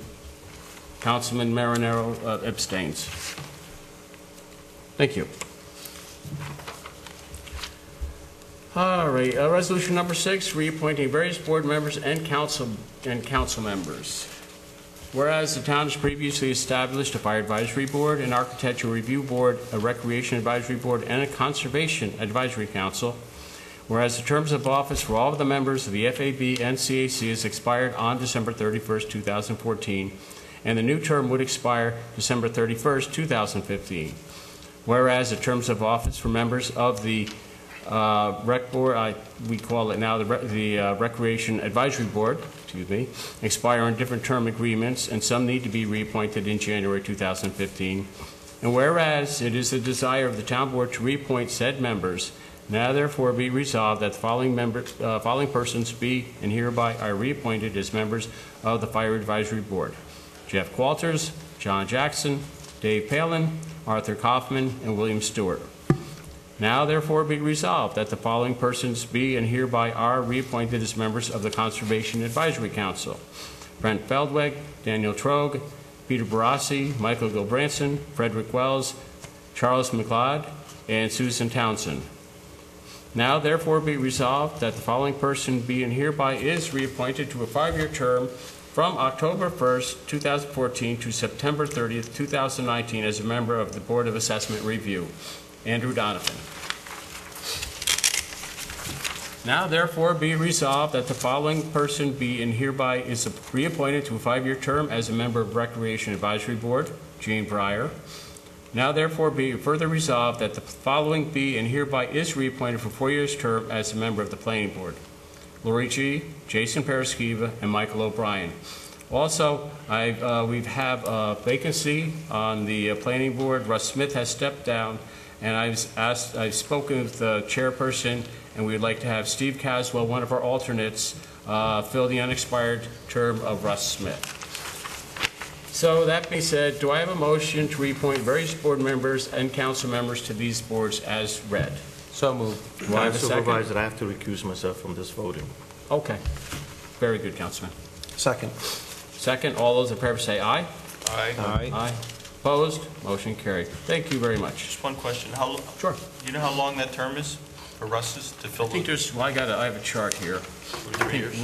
Speaker 1: Councilman Marinero abstains. Thank you. All right, resolution number 6, reappointing various board members and council members. Whereas the town has previously established a fire advisory board, an architectural review board, a recreation advisory board, and a conservation advisory council. Whereas the terms of office for all of the members of the FAB and CAC has expired on December 31st, 2014, and the new term would expire December 31st, 2015. Whereas the terms of office for members of the Rec Board, we call it now the Recreation Advisory Board, expire on different term agreements, and some need to be reappointed in January 2015. And whereas it is the desire of the town board to reappoint said members, now therefore be resolved that the following persons be and hereby are reappointed as members of the Fire Advisory Board: Jeff Qualters, John Jackson, Dave Palin, Arthur Kaufman, and William Stewart. Now therefore be resolved that the following persons be and hereby are reappointed as members of the Conservation Advisory Council: Brent Feldweg, Daniel Trogue, Peter Barassi, Michael Gilbranson, Frederick Wells, Charles McLeod, and Susan Townsend. Now therefore be resolved that the following person be and hereby is reappointed to a 5-year term from October 1st, 2014 to September 30th, 2019 as a member of the Board of Assessment Review: Andrew Donovan. Now therefore be resolved that the following person be and hereby is reappointed to a 5-year term as a member of Recreation Advisory Board: Jane Breyer. Now therefore be further resolved that the following be and hereby is reappointed for 4 years term as a member of the Planning Board: Lori G., Jason Paraskiva, and Michael O'Brien. Also, we have a vacancy on the Planning Board. Russ Smith has stepped down, and I've spoken with the chairperson, and we would like to have Steve Caswell, one of our alternates, fill the unexpired term of Russ Smith. So that being said, do I have a motion to reappoint various board members and council members to these boards as read?
Speaker 3: So moved.
Speaker 1: Do I have a second?
Speaker 6: Supervisor, I have to recuse myself from this voting.
Speaker 1: Okay. Very good, Councilman.
Speaker 5: Second.
Speaker 1: Second, all those in favor say aye.
Speaker 7: Aye.
Speaker 1: Aye. Opposed? Motion carried. Thank you very much.
Speaker 9: Just one question.
Speaker 1: Sure.
Speaker 9: Do you know how long that term is for Russ's to fill
Speaker 1: I think
Speaker 9: the
Speaker 1: there's, well, I have a chart here. I
Speaker 9: 3
Speaker 1: think
Speaker 9: years?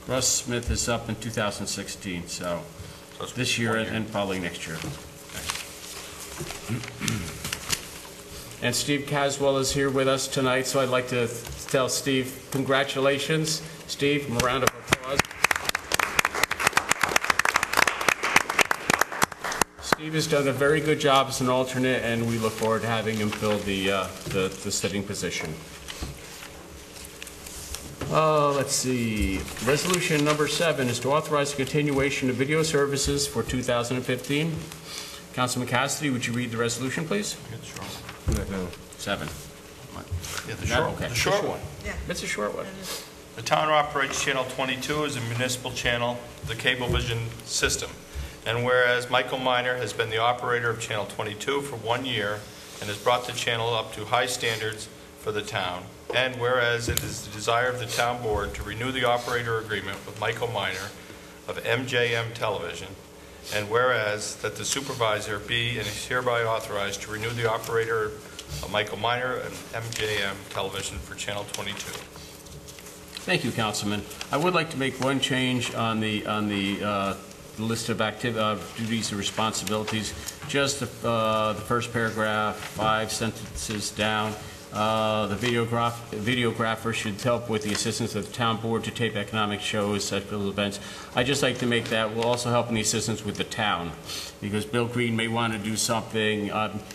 Speaker 1: Russ Smith is up in 2016, so
Speaker 9: So it's
Speaker 1: this year
Speaker 9: 1 year.
Speaker 1: and probably next year. And Steve Caswell is here with us tonight, so I'd like to tell Steve, congratulations. Steve, a round of applause. Steve has done a very good job as an alternate, and we look forward to having him fill the sitting position. Let's see. Resolution number 7 is to authorize the continuation of video services for 2015. Councilman Cassidy, would you read the resolution, please?
Speaker 9: Sure.
Speaker 1: 7.
Speaker 9: Yeah,
Speaker 1: Okay.
Speaker 9: the short one.
Speaker 2: Yeah.
Speaker 1: It's a short one.
Speaker 9: The town operates Channel 22 as a municipal channel, the Cablevision system. And whereas Michael Miner has been the operator of Channel 22 for 1 year and has brought the channel up to high standards for the town, and whereas it is the desire of the town board to renew the operator agreement with Michael Miner of MJM Television, and whereas that the supervisor be and is hereby authorized to renew the operator of Michael Miner and MJM Television for Channel 22.
Speaker 1: Thank you, Councilman. I would like to make one change on the list of duties and responsibilities. Just the first paragraph, 5 sentences down. The videographer should help with the assistance of the town board to tape economic shows, special events. I'd just like to make that will also help in the assistance with the town, because Bill Green may want to do something.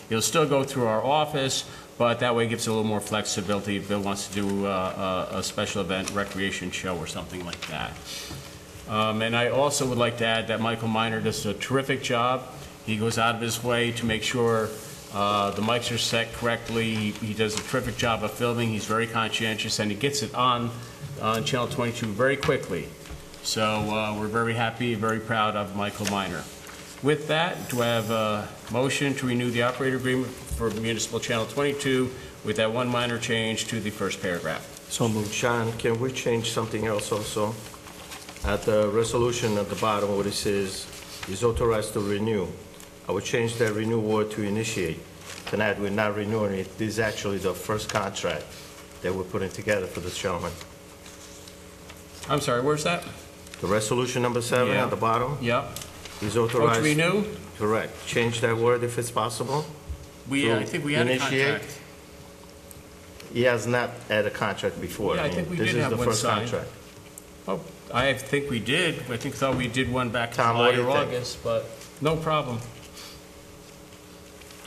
Speaker 1: He'll still go through our office, but that way it gives a little more flexibility if Bill wants to do a special event, recreation show or something like that. And I also would like to add that Michael Miner does a terrific job. He goes out of his way to make sure the mics are set correctly. He does a terrific job of filming. He's very conscientious, and he gets it on Channel 22 very quickly. So we're very happy, very proud of Michael Miner. With that, do I have a motion to renew the operator agreement for Municipal Channel 22 with that one minor change to the first paragraph?
Speaker 5: So moved.
Speaker 6: Sean, can we change something else also? At the resolution at the bottom where it says is authorized to renew, I would change that renew word to initiate. Tonight, we're not renewing it. This is actually the first contract that we're putting together for this gentleman.
Speaker 1: I'm sorry, where's that?
Speaker 6: The resolution number 7
Speaker 1: Yeah.
Speaker 6: at the bottom
Speaker 1: Yep.
Speaker 6: is
Speaker 1: Oh,
Speaker 6: authorized.
Speaker 1: to renew?
Speaker 6: Correct. Change that word if it's possible.
Speaker 1: I think we had a
Speaker 6: Initiate.
Speaker 1: contract.
Speaker 6: He has not had a contract before.
Speaker 1: Yeah, I think we
Speaker 6: this
Speaker 1: did
Speaker 6: is
Speaker 1: have
Speaker 6: the
Speaker 1: one
Speaker 6: first
Speaker 1: signed.
Speaker 6: contract.
Speaker 1: Oh, I think we did. I thought we did one back in
Speaker 6: Tom, what
Speaker 1: July
Speaker 6: do
Speaker 1: or
Speaker 6: you think?
Speaker 1: August, but no problem.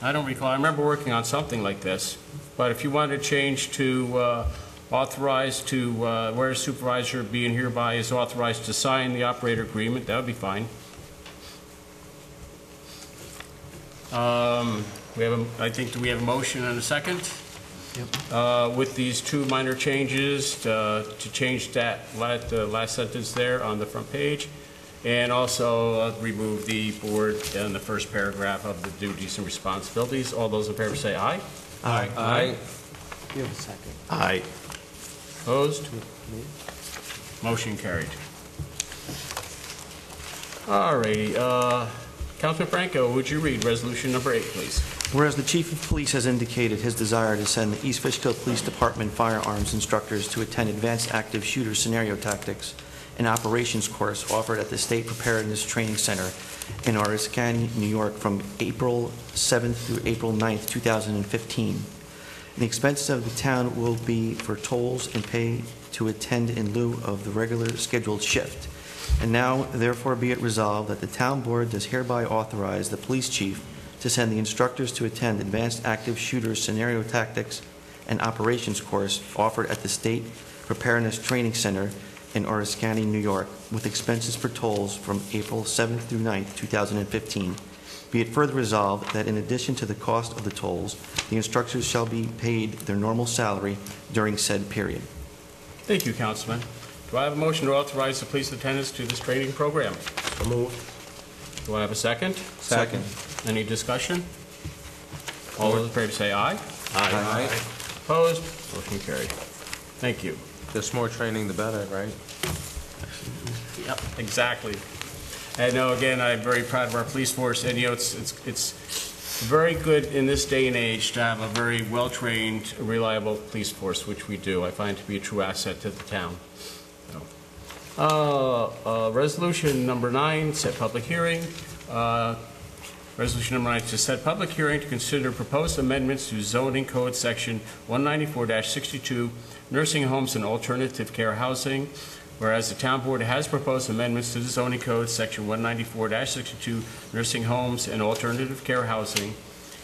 Speaker 1: I don't recall. I remember working on something like this. But if you want to change to authorized to, where supervisor being hereby is authorized to sign the operator agreement, that would be fine. We have I think, do we have a motion and a second? Yep. With these two minor changes to change that last sentence there on the front page, and also remove the board in the first paragraph of the duties and responsibilities. All those in favor say aye.
Speaker 5: Aye.
Speaker 1: Aye.
Speaker 5: You have a second.
Speaker 6: Aye.
Speaker 1: Opposed? Motion carried. All righty. Councilman Franco, would you read resolution number 8, please?
Speaker 5: Whereas the Chief of Police has indicated his desire to send the East Fishkill Police Department firearms instructors to attend Advanced Active Shooter Scenario Tactics, an operations course offered at the State Preparedness Training Center in Oriskany, New York, from April 7th through April 9th, 2015. The expenses of the town will be for tolls and pay to attend in lieu of the regular scheduled shift. And now, therefore, be it resolved that the town board does hereby authorize the police chief to send the instructors to attend Advanced Active Shooter Scenario Tactics and Operations course offered at the State Preparedness Training Center in Oriskany, New York, with expenses for tolls from April 7th through 9th, 2015. Be it further resolved that in addition to the cost of the tolls, the instructors shall be paid their normal salary during said period.
Speaker 1: Thank you, Councilman. Do I have a motion to authorize the police attendants to this training program?
Speaker 6: So moved.
Speaker 1: Do I have a second?
Speaker 5: Second.
Speaker 1: Any discussion? All those in favor say aye.
Speaker 3: Aye.
Speaker 1: Opposed? Motion carried. Thank you.
Speaker 3: The more training, the better, right?
Speaker 1: Yep, exactly. And no, again, I'm very proud of our police force, and it's very good in this day and age to have a very well-trained, reliable police force, which we do. I find to be a true asset to the town. Resolution number 9, set public hearing. Resolution number 9 is to set public hearing to consider proposed amendments to zoning code section 194-62, nursing homes and alternative care housing. Whereas the town board has proposed amendments to the zoning code, section 194-62, nursing homes and alternative care housing,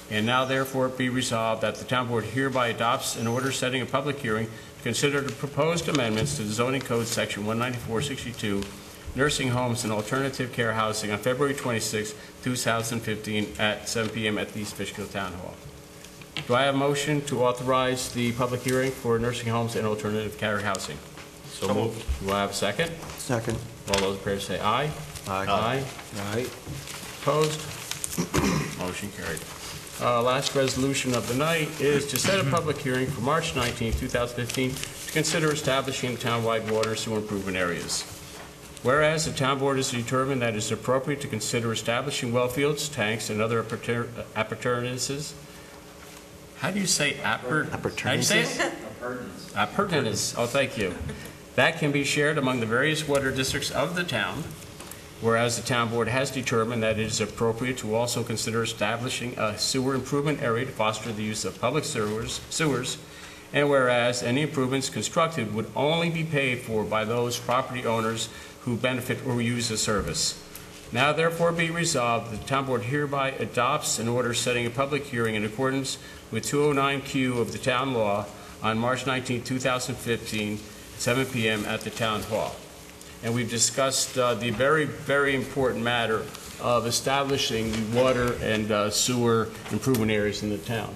Speaker 1: and now therefore be resolved that the town board hereby adopts an order setting a public hearing to consider the proposed amendments to the zoning code, section 194-62, nursing homes and alternative care housing on February 26, 2015 at 7 p.m. at the East Fishkill Town Hall. Do I have a motion to authorize the public hearing for nursing homes and alternative care housing?
Speaker 6: So moved.
Speaker 1: Do I have a second?
Speaker 5: Second.
Speaker 1: All those in favor say aye.
Speaker 5: Aye.
Speaker 1: Aye. Opposed? Motion carried. Last resolution of the night is to set a public hearing for March 19, 2015, to consider establishing townwide water sewer improvement areas. Whereas the town board has determined that it is appropriate to consider establishing well fields, tanks, and other appurtenances. How do you say appurtenances? How do you say it? Appurtenances. Oh, thank you. That can be shared among the various water districts of the town. Whereas the town board has determined that it is appropriate to also consider establishing a sewer improvement area to foster the use of public sewers, and whereas any improvements constructed would only be paid for by those property owners who benefit or use the service. Now therefore be resolved, the town board hereby adopts an order setting a public hearing in accordance with 209Q of the town law on March 19, 2015, 7 p.m. at the town hall. And we've discussed the very, very important matter of establishing the water and sewer improvement areas in the town.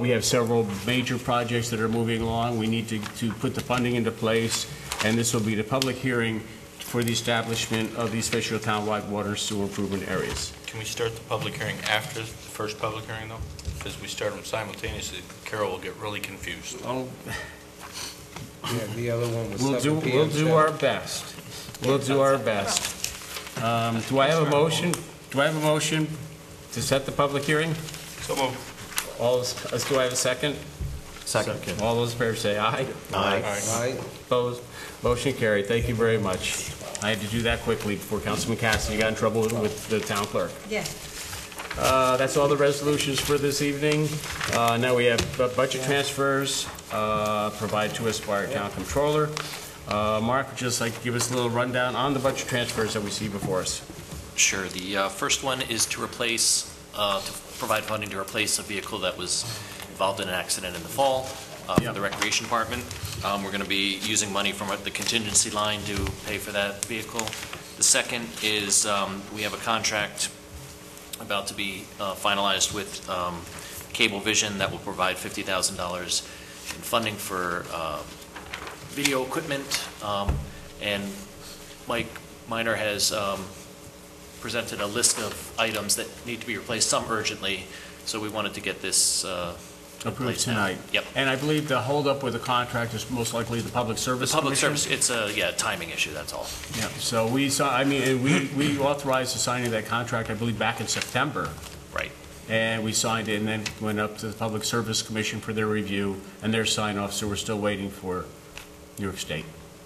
Speaker 1: We have several major projects that are moving along. We need to put the funding into place, and this will be the public hearing for the establishment of these Fishkill townwide water and sewer improvement areas.
Speaker 9: Can we start the public hearing after the first public hearing, though? Because we start them simultaneously, Carol will get really confused.
Speaker 1: Oh,
Speaker 3: Yeah, the other one was
Speaker 1: we'll
Speaker 3: 7 p.m.
Speaker 1: do our best. We'll do our best. Do I have a motion? Do I have a motion to set the public hearing?
Speaker 9: So moved.
Speaker 1: Do I have a second?
Speaker 5: Second.
Speaker 1: All those in favor say aye.
Speaker 6: Aye.
Speaker 3: Aye.
Speaker 1: Opposed? Motion carried. Thank you very much. I had to do that quickly before Councilman Cassidy got in trouble with the town clerk.
Speaker 2: Yeah.
Speaker 1: That's all the resolutions for this evening. Now we have budget transfers provided to us by our town controller. Mark, would you just like to give us a little rundown on the budget transfers that we see before us?
Speaker 10: Sure. The first one is to provide funding to replace a vehicle that was involved in an accident in the fall for the Recreation Department. We're going to be using money from the contingency line to pay for that vehicle. The second is we have a contract about to be finalized with Cablevision that will provide $50,000 in funding for video equipment, and Mike Miner has presented a list of items that need to be replaced, some urgently, so we wanted to get this
Speaker 1: Approved
Speaker 10: replaced now.
Speaker 1: tonight.
Speaker 10: Yep.
Speaker 1: And I believe the holdup with the contract is most likely the Public Service
Speaker 10: The public
Speaker 1: Commission?
Speaker 10: service, it's a timing issue, that's all.
Speaker 1: Yeah, so we saw, we authorized the signing of that contract, I believe, back in September.
Speaker 10: Right.
Speaker 1: And we signed it and then went up to the Public Service Commission for their review and their sign off, so we're still waiting for New York State.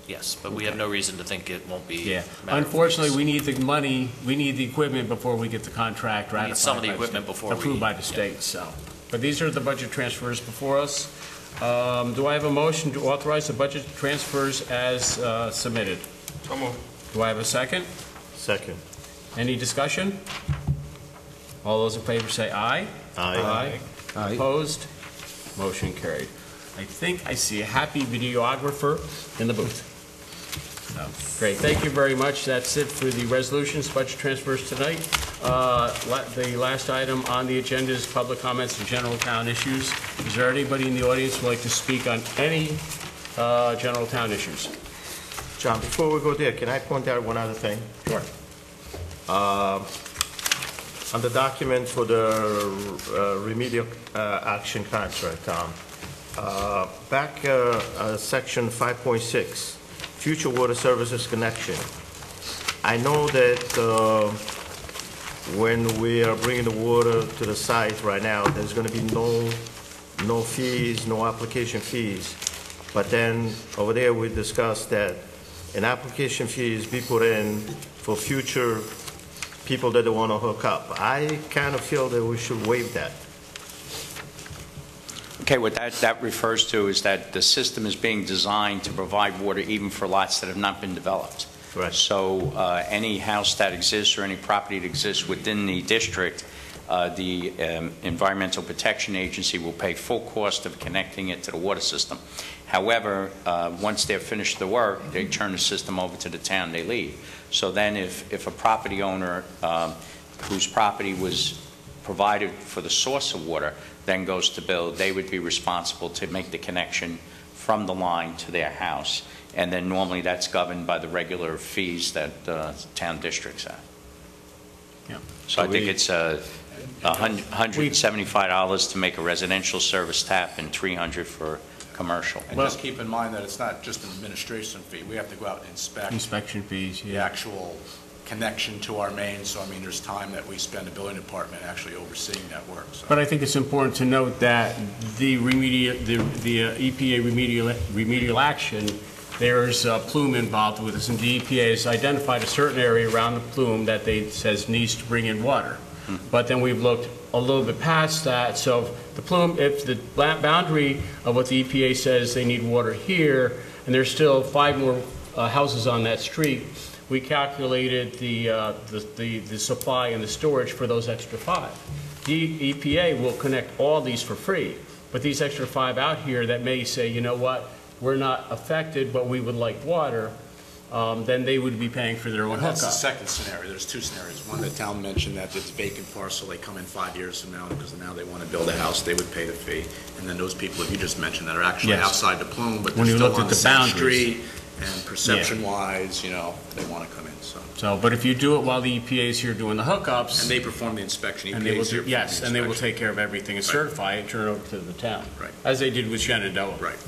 Speaker 10: Yes, but we have no reason to think it won't be.
Speaker 1: Yeah.
Speaker 10: a matter of
Speaker 1: Unfortunately,
Speaker 10: weeks.
Speaker 1: we need the money, we need the equipment before we get the contract
Speaker 10: We need
Speaker 1: ratified.
Speaker 10: some of the
Speaker 1: by
Speaker 10: equipment
Speaker 1: state-
Speaker 10: before we-
Speaker 1: Approved by the
Speaker 10: yeah.
Speaker 1: state, so. But these are the budget transfers before us. Do I have a motion to authorize the budget transfers as submitted?
Speaker 9: So moved.
Speaker 1: Do I have a second?
Speaker 6: Second.
Speaker 1: Any discussion? All those in favor say aye.
Speaker 6: Aye.
Speaker 3: Aye.
Speaker 1: Opposed? Motion carried. I think I see a happy videographer in the booth. So, great, thank you very much. That's it for the resolutions, budget transfers tonight. The last item on the agenda is public comments and general town issues. Is there anybody in the audience who would like to speak on any general town issues?
Speaker 6: John, before we go there, can I point out one other thing?
Speaker 1: Sure.
Speaker 6: On the document for the remedial action contract, Tom, back section 5.6, future water services connection. I know that when we are bringing the water to the site right now, there's going to be no fees, no application fees. But then over there, we discussed that an application fees be put in for future people that want to hook up. I kind of feel that we should waive that.
Speaker 4: Okay, what that refers to is that the system is being designed to provide water even for lots that have not been developed.
Speaker 6: Right.
Speaker 4: So any house that exists or any property that exists within the district, the Environmental Protection Agency will pay full cost of connecting it to the water system. However, once they've finished the work, they turn the system over to the town, they leave. So then if a property owner whose property was provided for the source of water then goes to build, they would be responsible to make the connection from the line to their house. And then normally that's governed by the regular fees that town districts have.
Speaker 1: Yeah.
Speaker 4: So I think it's $175 to make a residential service tap and $300 for commercial.
Speaker 8: And just keep in mind that it's not just an administration fee. We have to go out and inspect
Speaker 1: Inspection fees,
Speaker 8: the
Speaker 1: yeah.
Speaker 8: actual connection to our main. So, I mean, there's time that we spend the building department actually overseeing that work. So.
Speaker 1: But I think it's important to note that the EPA remedial action, there's a plume involved with this, and the EPA has identified a certain area around the plume that they says needs to bring in water. But then we've looked a little bit past that, so the plume, if the boundary of what the EPA says they need water here, and there's still 5 more houses on that street, we calculated the supply and the storage for those extra 5. The EPA will connect all these for free, but these extra 5 out here that may say, you know what, we're not affected, but we would like water, then they would be paying for their own
Speaker 8: That's the
Speaker 1: hookup.
Speaker 8: second scenario. There's 2 scenarios. One, the town mentioned that it's vacant parcel. They come in 5 years from now because now they want to build a house. They would pay the fee. And then those people that you just mentioned that are actually
Speaker 1: Yes.
Speaker 8: outside the plume, but
Speaker 1: When
Speaker 8: they're
Speaker 1: you
Speaker 8: still
Speaker 1: looked
Speaker 8: on
Speaker 1: at
Speaker 8: the
Speaker 1: the
Speaker 8: same
Speaker 1: boundaries.
Speaker 8: street. And perception-wise, you know, they want to come in.
Speaker 1: So, but if you do it while the EPA is here doing the hookups,
Speaker 8: And they perform the inspection.
Speaker 1: and they will
Speaker 8: EPA's here
Speaker 1: do,
Speaker 8: for
Speaker 1: yes,
Speaker 8: the
Speaker 1: and they will
Speaker 8: inspection.
Speaker 1: take care of everything and certify it, turn it over to the town.
Speaker 8: Right.
Speaker 1: As they did with Shenandoah.
Speaker 8: Right.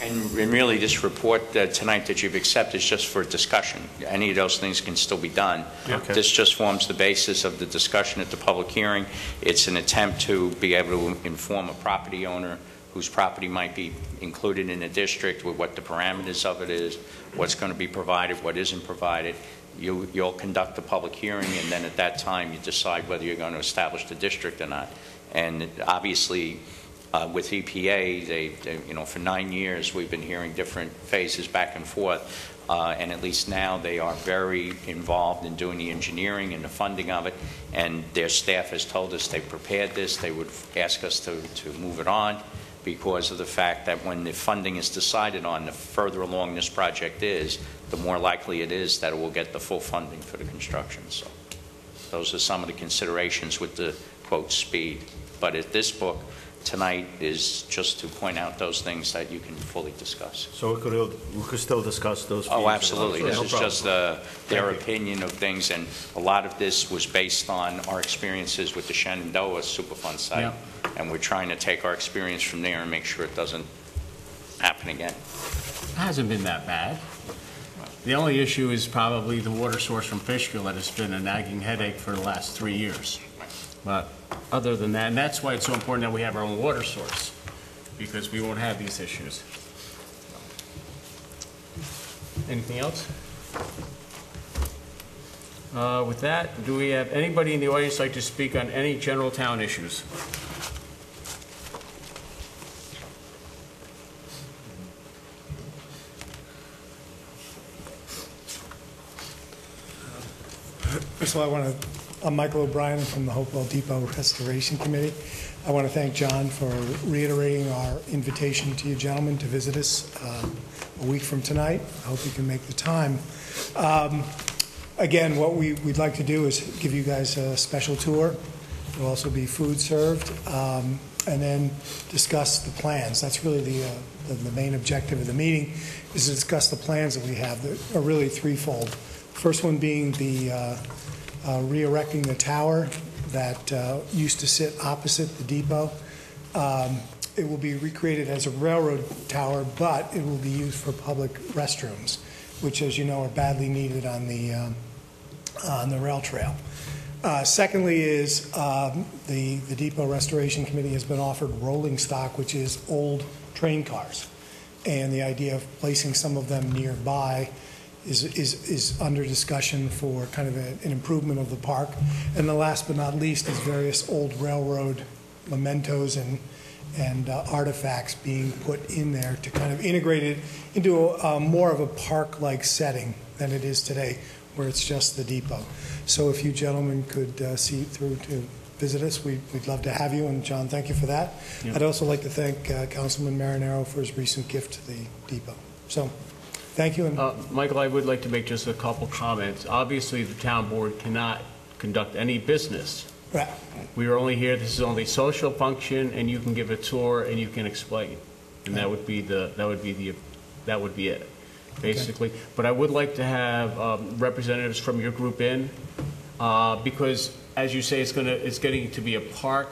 Speaker 4: And really, this report tonight that you've accepted is just for discussion. Any of those things can still be done.
Speaker 1: Okay.
Speaker 4: This just forms the basis of the discussion at the public hearing. It's an attempt to be able to inform a property owner whose property might be included in the district with what the parameters of it is, what's going to be provided, what isn't provided. You'll conduct a public hearing, and then at that time, you decide whether you're going to establish the district or not. And obviously, with EPA, they, you know, for 9 years, we've been hearing different phases back and forth, and at least now they are very involved in doing the engineering and the funding of it, and their staff has told us they prepared this. They would ask us to move it on because of the fact that when the funding is decided on, the further along this project is, the more likely it is that it will get the full funding for the construction. So those are some of the considerations with the, quote, speed. But at this book, tonight is just to point out those things that you can fully discuss.
Speaker 6: So we could still discuss those.
Speaker 4: Oh,
Speaker 6: fees.
Speaker 4: absolutely.
Speaker 6: No
Speaker 4: This is
Speaker 6: problem.
Speaker 4: just their opinion of things, and a lot of this was based on our experiences with the Shenandoah Superfund site.
Speaker 1: Yeah.
Speaker 4: And we're trying to take our experience from there and make sure it doesn't happen again.
Speaker 1: It hasn't been that bad. The only issue is probably the water source from Fishkill that has been a nagging headache for the last 3 years. But other than that, and that's why it's so important that we have our own water source, because we won't have these issues. Anything else? With that, do we have anybody in the audience like to speak on any general town issues?
Speaker 11: First of all, I'm Michael O'Brien from the Hopewell Depot Restoration Committee. I want to thank John for reiterating our invitation to you gentlemen to visit us a week from tonight. I hope you can make the time. Again, what we'd like to do is give you guys a special tour. There'll also be food served, and then discuss the plans. That's really the main objective of the meeting, is to discuss the plans that we have that are really threefold. First one being the re-erecting the tower that used to sit opposite the depot. It will be recreated as a railroad tower, but it will be used for public restrooms, which, as you know, are badly needed on the rail trail. Secondly is the Depot Restoration Committee has been offered rolling stock, which is old train cars. And the idea of placing some of them nearby is under discussion for kind of an improvement of the park. And the last but not least is various old railroad mementos and artifacts being put in there to kind of integrate it into more of a park-like setting than it is today, where it's just the depot. So if you gentlemen could see through to visit us, we'd love to have you, and John, thank you for that.
Speaker 1: Yeah.
Speaker 11: I'd also like to thank Councilman Marinaro for his recent gift to the depot. So, thank you. And
Speaker 1: Michael, I would like to make just a couple comments. Obviously, the town board cannot conduct any business.
Speaker 11: right.
Speaker 1: We are only here, this is only social function, and you can give a tour and you can explain. And that would be it, basically. But I would like to have representatives from your group in, because, as you say, it's getting to be a park,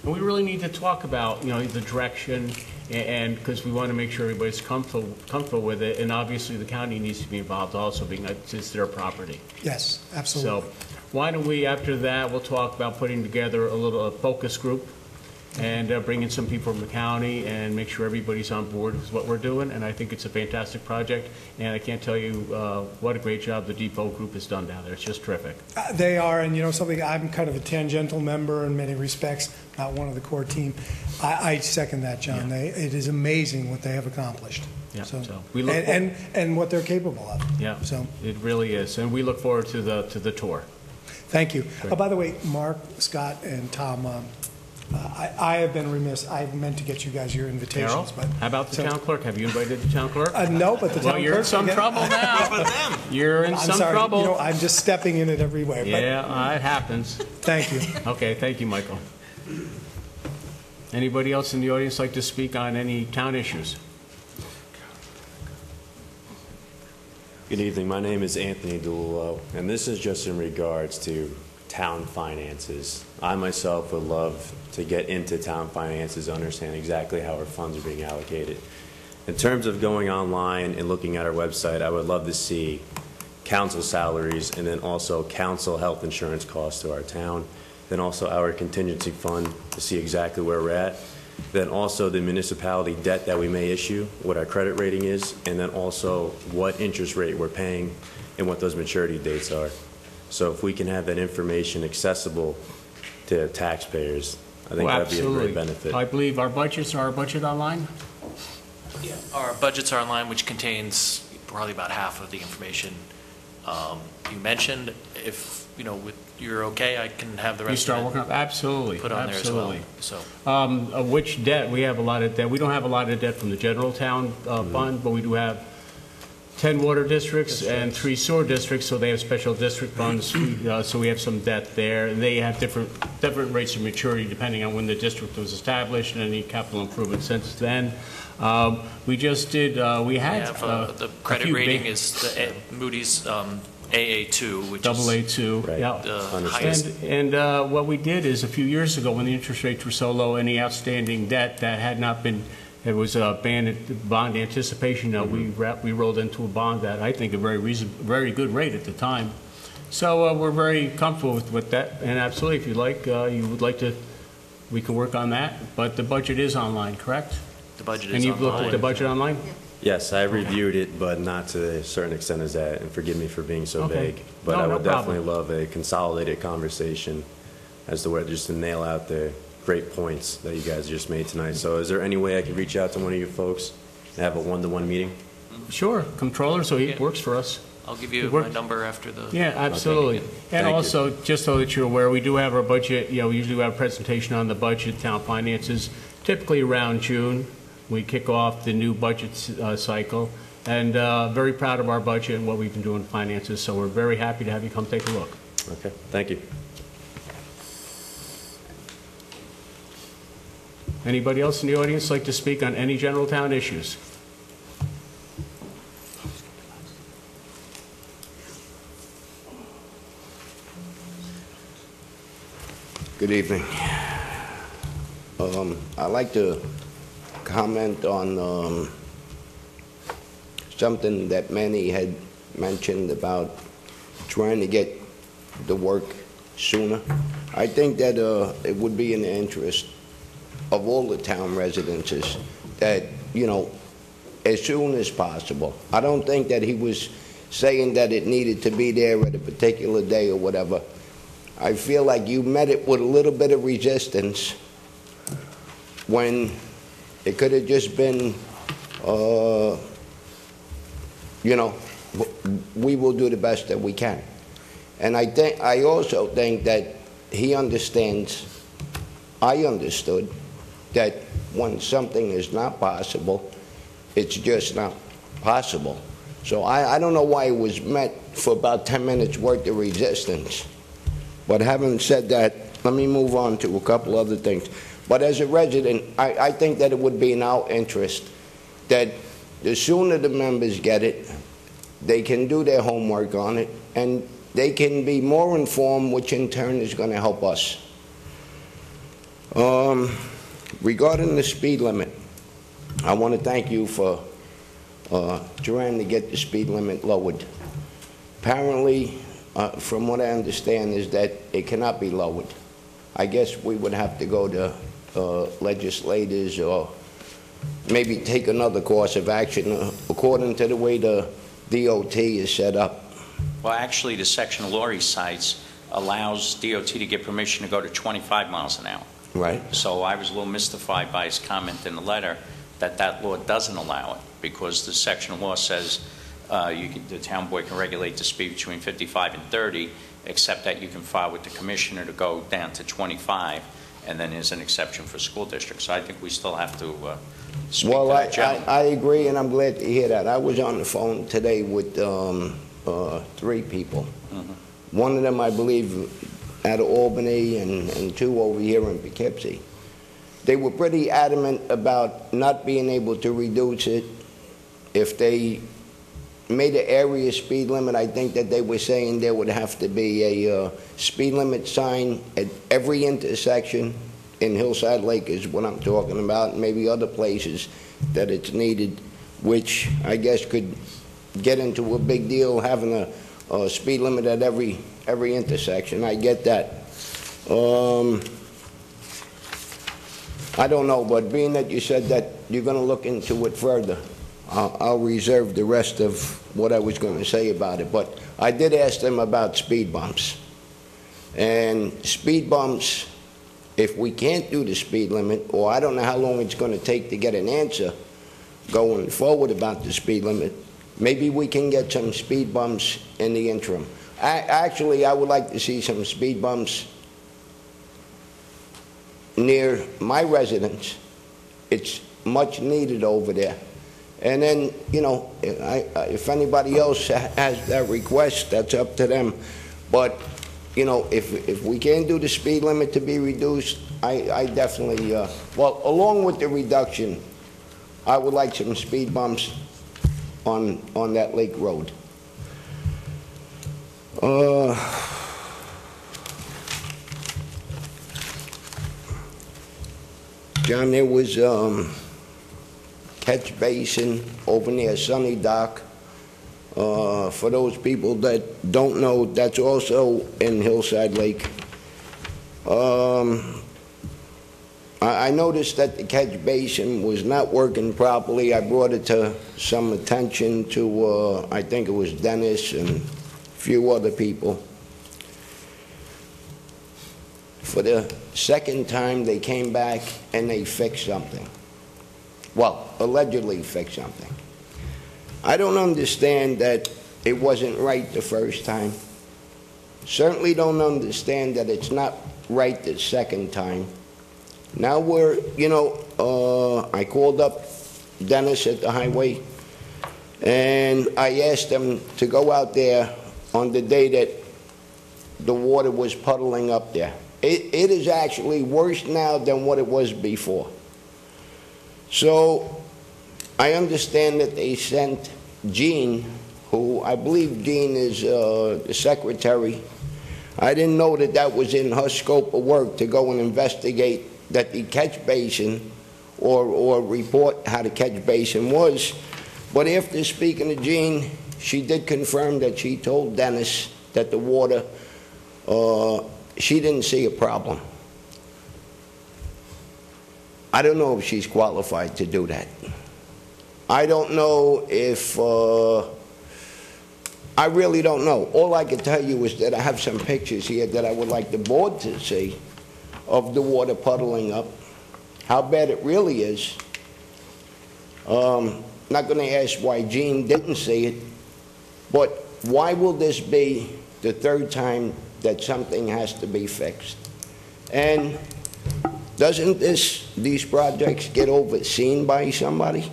Speaker 1: and we really need to talk about, the direction, and because we want to make sure everybody's comfortable with it, and obviously the county needs to be involved also, being it's their property.
Speaker 11: Yes, absolutely.
Speaker 1: So why don't we, after that, we'll talk about putting together a focus group and bring in some people from the county and make sure everybody's on board with what we're doing. And I think it's a fantastic project. And I can't tell you what a great job the Depot group has done down there. It's just terrific.
Speaker 11: They are, and something, I'm kind of a tangential member in many respects, not one of the core team. I second that, John.
Speaker 1: Yeah.
Speaker 11: It is amazing what they have accomplished.
Speaker 1: Yeah,
Speaker 11: So,
Speaker 1: so we look
Speaker 11: and what they're capable of.
Speaker 1: Yeah,
Speaker 11: So,
Speaker 1: it really is. And we look forward to the tour.
Speaker 11: thank you.
Speaker 1: Great.
Speaker 11: By the way, Mark, Scott, and Tom, I have been remiss. I meant to get you guys your
Speaker 1: Carol,
Speaker 11: invitations, but
Speaker 1: how about the town clerk? Have you invited the town clerk?
Speaker 11: no, but the
Speaker 1: Well,
Speaker 11: town
Speaker 1: you're in
Speaker 11: clerk
Speaker 1: some
Speaker 11: again-
Speaker 1: trouble now. You're in
Speaker 11: I'm
Speaker 1: some
Speaker 11: sorry,
Speaker 1: trouble.
Speaker 11: I'm just stepping in it every way.
Speaker 1: Yeah, it happens.
Speaker 11: But thank you.
Speaker 1: Okay, thank you, Michael. Anybody else in the audience like to speak on any town issues?
Speaker 12: Good evening. My name is Anthony DeLulo, and this is just in regards to town finances. I myself would love to get into town finances, understand exactly how our funds are being allocated. In terms of going online and looking at our website, I would love to see council salaries and then also council health insurance costs to our town, then also our contingency fund to see exactly where we're at, then also the municipality debt that we may issue, what our credit rating is, and then also what interest rate we're paying and what those maturity dates are. So if we can have that information accessible to taxpayers, I think that'd be a great benefit.
Speaker 1: I believe our budget online?
Speaker 10: Yeah. Our budgets are online, which contains probably about half of the information you mentioned. If, you're okay, I can have the
Speaker 1: You
Speaker 10: rest
Speaker 1: start
Speaker 10: of
Speaker 1: working
Speaker 10: it
Speaker 1: on, absolutely.
Speaker 10: put on there as well.
Speaker 1: Absolutely.
Speaker 10: So,
Speaker 1: Of which debt? We have a lot of debt. We don't have a lot of debt from the general town fund, but we do have 10 water districts and 3 sewer districts, so they have special district funds. So we have some debt there. And they have different rates of maturity depending on when the district was established and any capital improvement since then. We just did, we had
Speaker 10: the credit rating is the Moody's AA2, which is
Speaker 1: AA2,
Speaker 12: Right.
Speaker 1: yeah.
Speaker 10: the highest.
Speaker 1: And what we did is a few years ago, when the interest rates were so low, any outstanding debt that had not been, it was a bond anticipation. We rolled into a bond that I think a very good rate at the time. So we're very comfortable with that. And absolutely, if you would like to, we can work on that. But the budget is online, correct?
Speaker 10: The budget is
Speaker 1: And you've looked at
Speaker 10: online.
Speaker 1: the budget online?
Speaker 12: Yes, I reviewed it, but not to a certain extent as that, and forgive me for being so
Speaker 1: Okay.
Speaker 12: vague. But
Speaker 1: No,
Speaker 12: I
Speaker 1: no
Speaker 12: would
Speaker 1: problem.
Speaker 12: definitely love a consolidated conversation as to where, just to nail out the great points that you guys just made tonight. So is there any way I could reach out to one of you folks and have a one-to-one meeting?
Speaker 1: Sure, controller, so he
Speaker 10: Yeah.
Speaker 1: works for us.
Speaker 10: I'll give you
Speaker 1: It works.
Speaker 10: my number after the...
Speaker 1: Yeah, absolutely.
Speaker 10: Okay.
Speaker 1: And
Speaker 12: Thank you.
Speaker 1: also, just so that you're aware, we do have our budget, we usually have a presentation on the budget, town finances, typically around June. We kick off the new budget cycle, and very proud of our budget and what we've been doing in finances, so we're very happy to have you come take a look.
Speaker 12: Okay, thank you.
Speaker 1: Anybody else in the audience like to speak on any general town issues?
Speaker 13: Good evening. I'd like to comment on something that Manny had mentioned about trying to get the work sooner. I think that it would be in the interest of all the town residences that, as soon as possible. I don't think that he was saying that it needed to be there at a particular day or whatever. I feel like you met it with a little bit of resistance when it could have just been, you know, we will do the best that we can. And I also think that he understands, I understood, that when something is not possible, it's just not possible. So I don't know why it was met for about 10 minutes worth of resistance. But having said that, let me move on to a couple other things. But as a resident, I think that it would be in our interest that the sooner the members get it, they can do their homework on it, and they can be more informed, which in turn is going to help us. Regarding the speed limit, I want to thank you for trying to get the speed limit lowered. Apparently, from what I understand, is that it cannot be lowered. I guess we would have to go to legislators or maybe take another course of action according to the way the DOT is set up.
Speaker 4: Well, actually, the section of law he cites allows DOT to get permission to go to 25 miles an hour.
Speaker 13: Right.
Speaker 4: So I was a little mystified by his comment in the letter that that law doesn't allow it, because the section of law says the town board can regulate the speed between 55 and 30, except that you can file with the commissioner to go down to 25, and then there's an exception for school districts. So I think we still have to speak to that gentleman.
Speaker 13: I agree, and I'm glad to hear that. I was on the phone today with 3 people.
Speaker 4: Mm-hmm.
Speaker 13: One of them, I believe, out of Albany, and 2 over here in Poughkeepsie. They were pretty adamant about not being able to reduce it. If they made an area speed limit, I think that they were saying there would have to be a speed limit sign at every intersection in Hillside Lake is what I'm talking about, and maybe other places that it's needed, which I guess could get into a big deal, having a speed limit at every intersection. I get that. I don't know, but being that you said that you're going to look into it further, I'll reserve the rest of what I was going to say about it. But I did ask them about speed bumps. And speed bumps, if we can't do the speed limit, or I don't know how long it's going to take to get an answer going forward about the speed limit, maybe we can get some speed bumps in the interim. Actually, I would like to see some speed bumps near my residence. It's much needed over there. And then, you know, if anybody else has that request, that's up to them. But, you know, if we can do the speed limit to be reduced, I definitely, well, along with the reduction, I would like some speed bumps on that Lake Road. John, there was catch basin over near Sunny Dock. For those people that don't know, that's also in Hillside Lake. I noticed that the catch basin was not working properly. I brought it to some attention to, I think it was Dennis and a few other people. For the second time, they came back and they fixed something. Well, allegedly fixed something. I don't understand that it wasn't right the first time. Certainly don't understand that it's not right the second time. Now we're, you know, I called up Dennis at the highway, and I asked them to go out there on the day that the water was puddling up there. It is actually worse now than what it was before. So I understand that they sent Gene, who I believe Gene is the secretary. I didn't know that that was in her scope of work to go and investigate that the catch basin or report how the catch basin was. But after speaking to Gene, she did confirm that she told Dennis that the water, she didn't see a problem. I don't know if she's qualified to do that. I don't know if, I really don't know. All I can tell you is that I have some pictures here that I would like the board to see of the water puddling up. how bad it really is. Not going to ask why Gene didn't see it, but why will this be the third time that something has to be fixed? And doesn't these projects get overseen by somebody?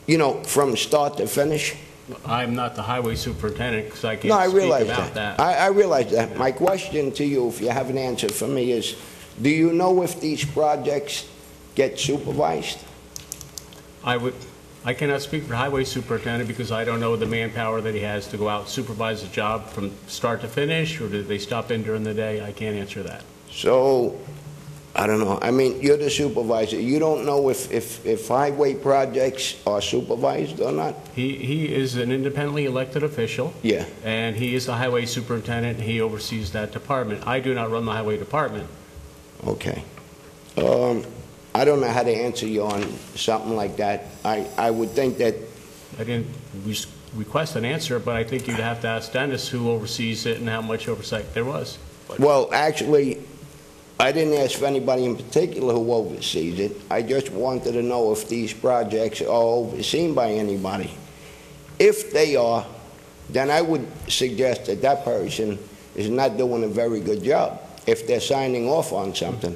Speaker 13: You know, from start to finish?
Speaker 1: I'm not the highway superintendent, because I
Speaker 13: No, I
Speaker 1: can't speak
Speaker 13: realize
Speaker 1: about
Speaker 13: that.
Speaker 1: that.
Speaker 13: I realize that. My question to you, if you have an answer for me, is do you know if these projects get supervised?
Speaker 1: I cannot speak for the highway superintendent because I don't know the manpower that he has to go out and supervise the job from start to finish, or do they stop in during the day? I can't answer that.
Speaker 13: So, I don't know. I mean, you're the supervisor. You don't know if highway projects are supervised or not?
Speaker 1: He is an independently elected official.
Speaker 13: Yeah.
Speaker 1: And he is the highway superintendent, and he oversees that department. I do not run the highway department.
Speaker 13: Okay. I don't know how to answer you on something like that. I would think that,
Speaker 1: I didn't request an answer, but I think you'd have to ask Dennis who oversees it and how much oversight there was.
Speaker 13: well, actually, I didn't ask for anybody in particular who oversees it. I just wanted to know if these projects are overseen by anybody. If they are, then I would suggest that that person is not doing a very good job if they're signing off on something.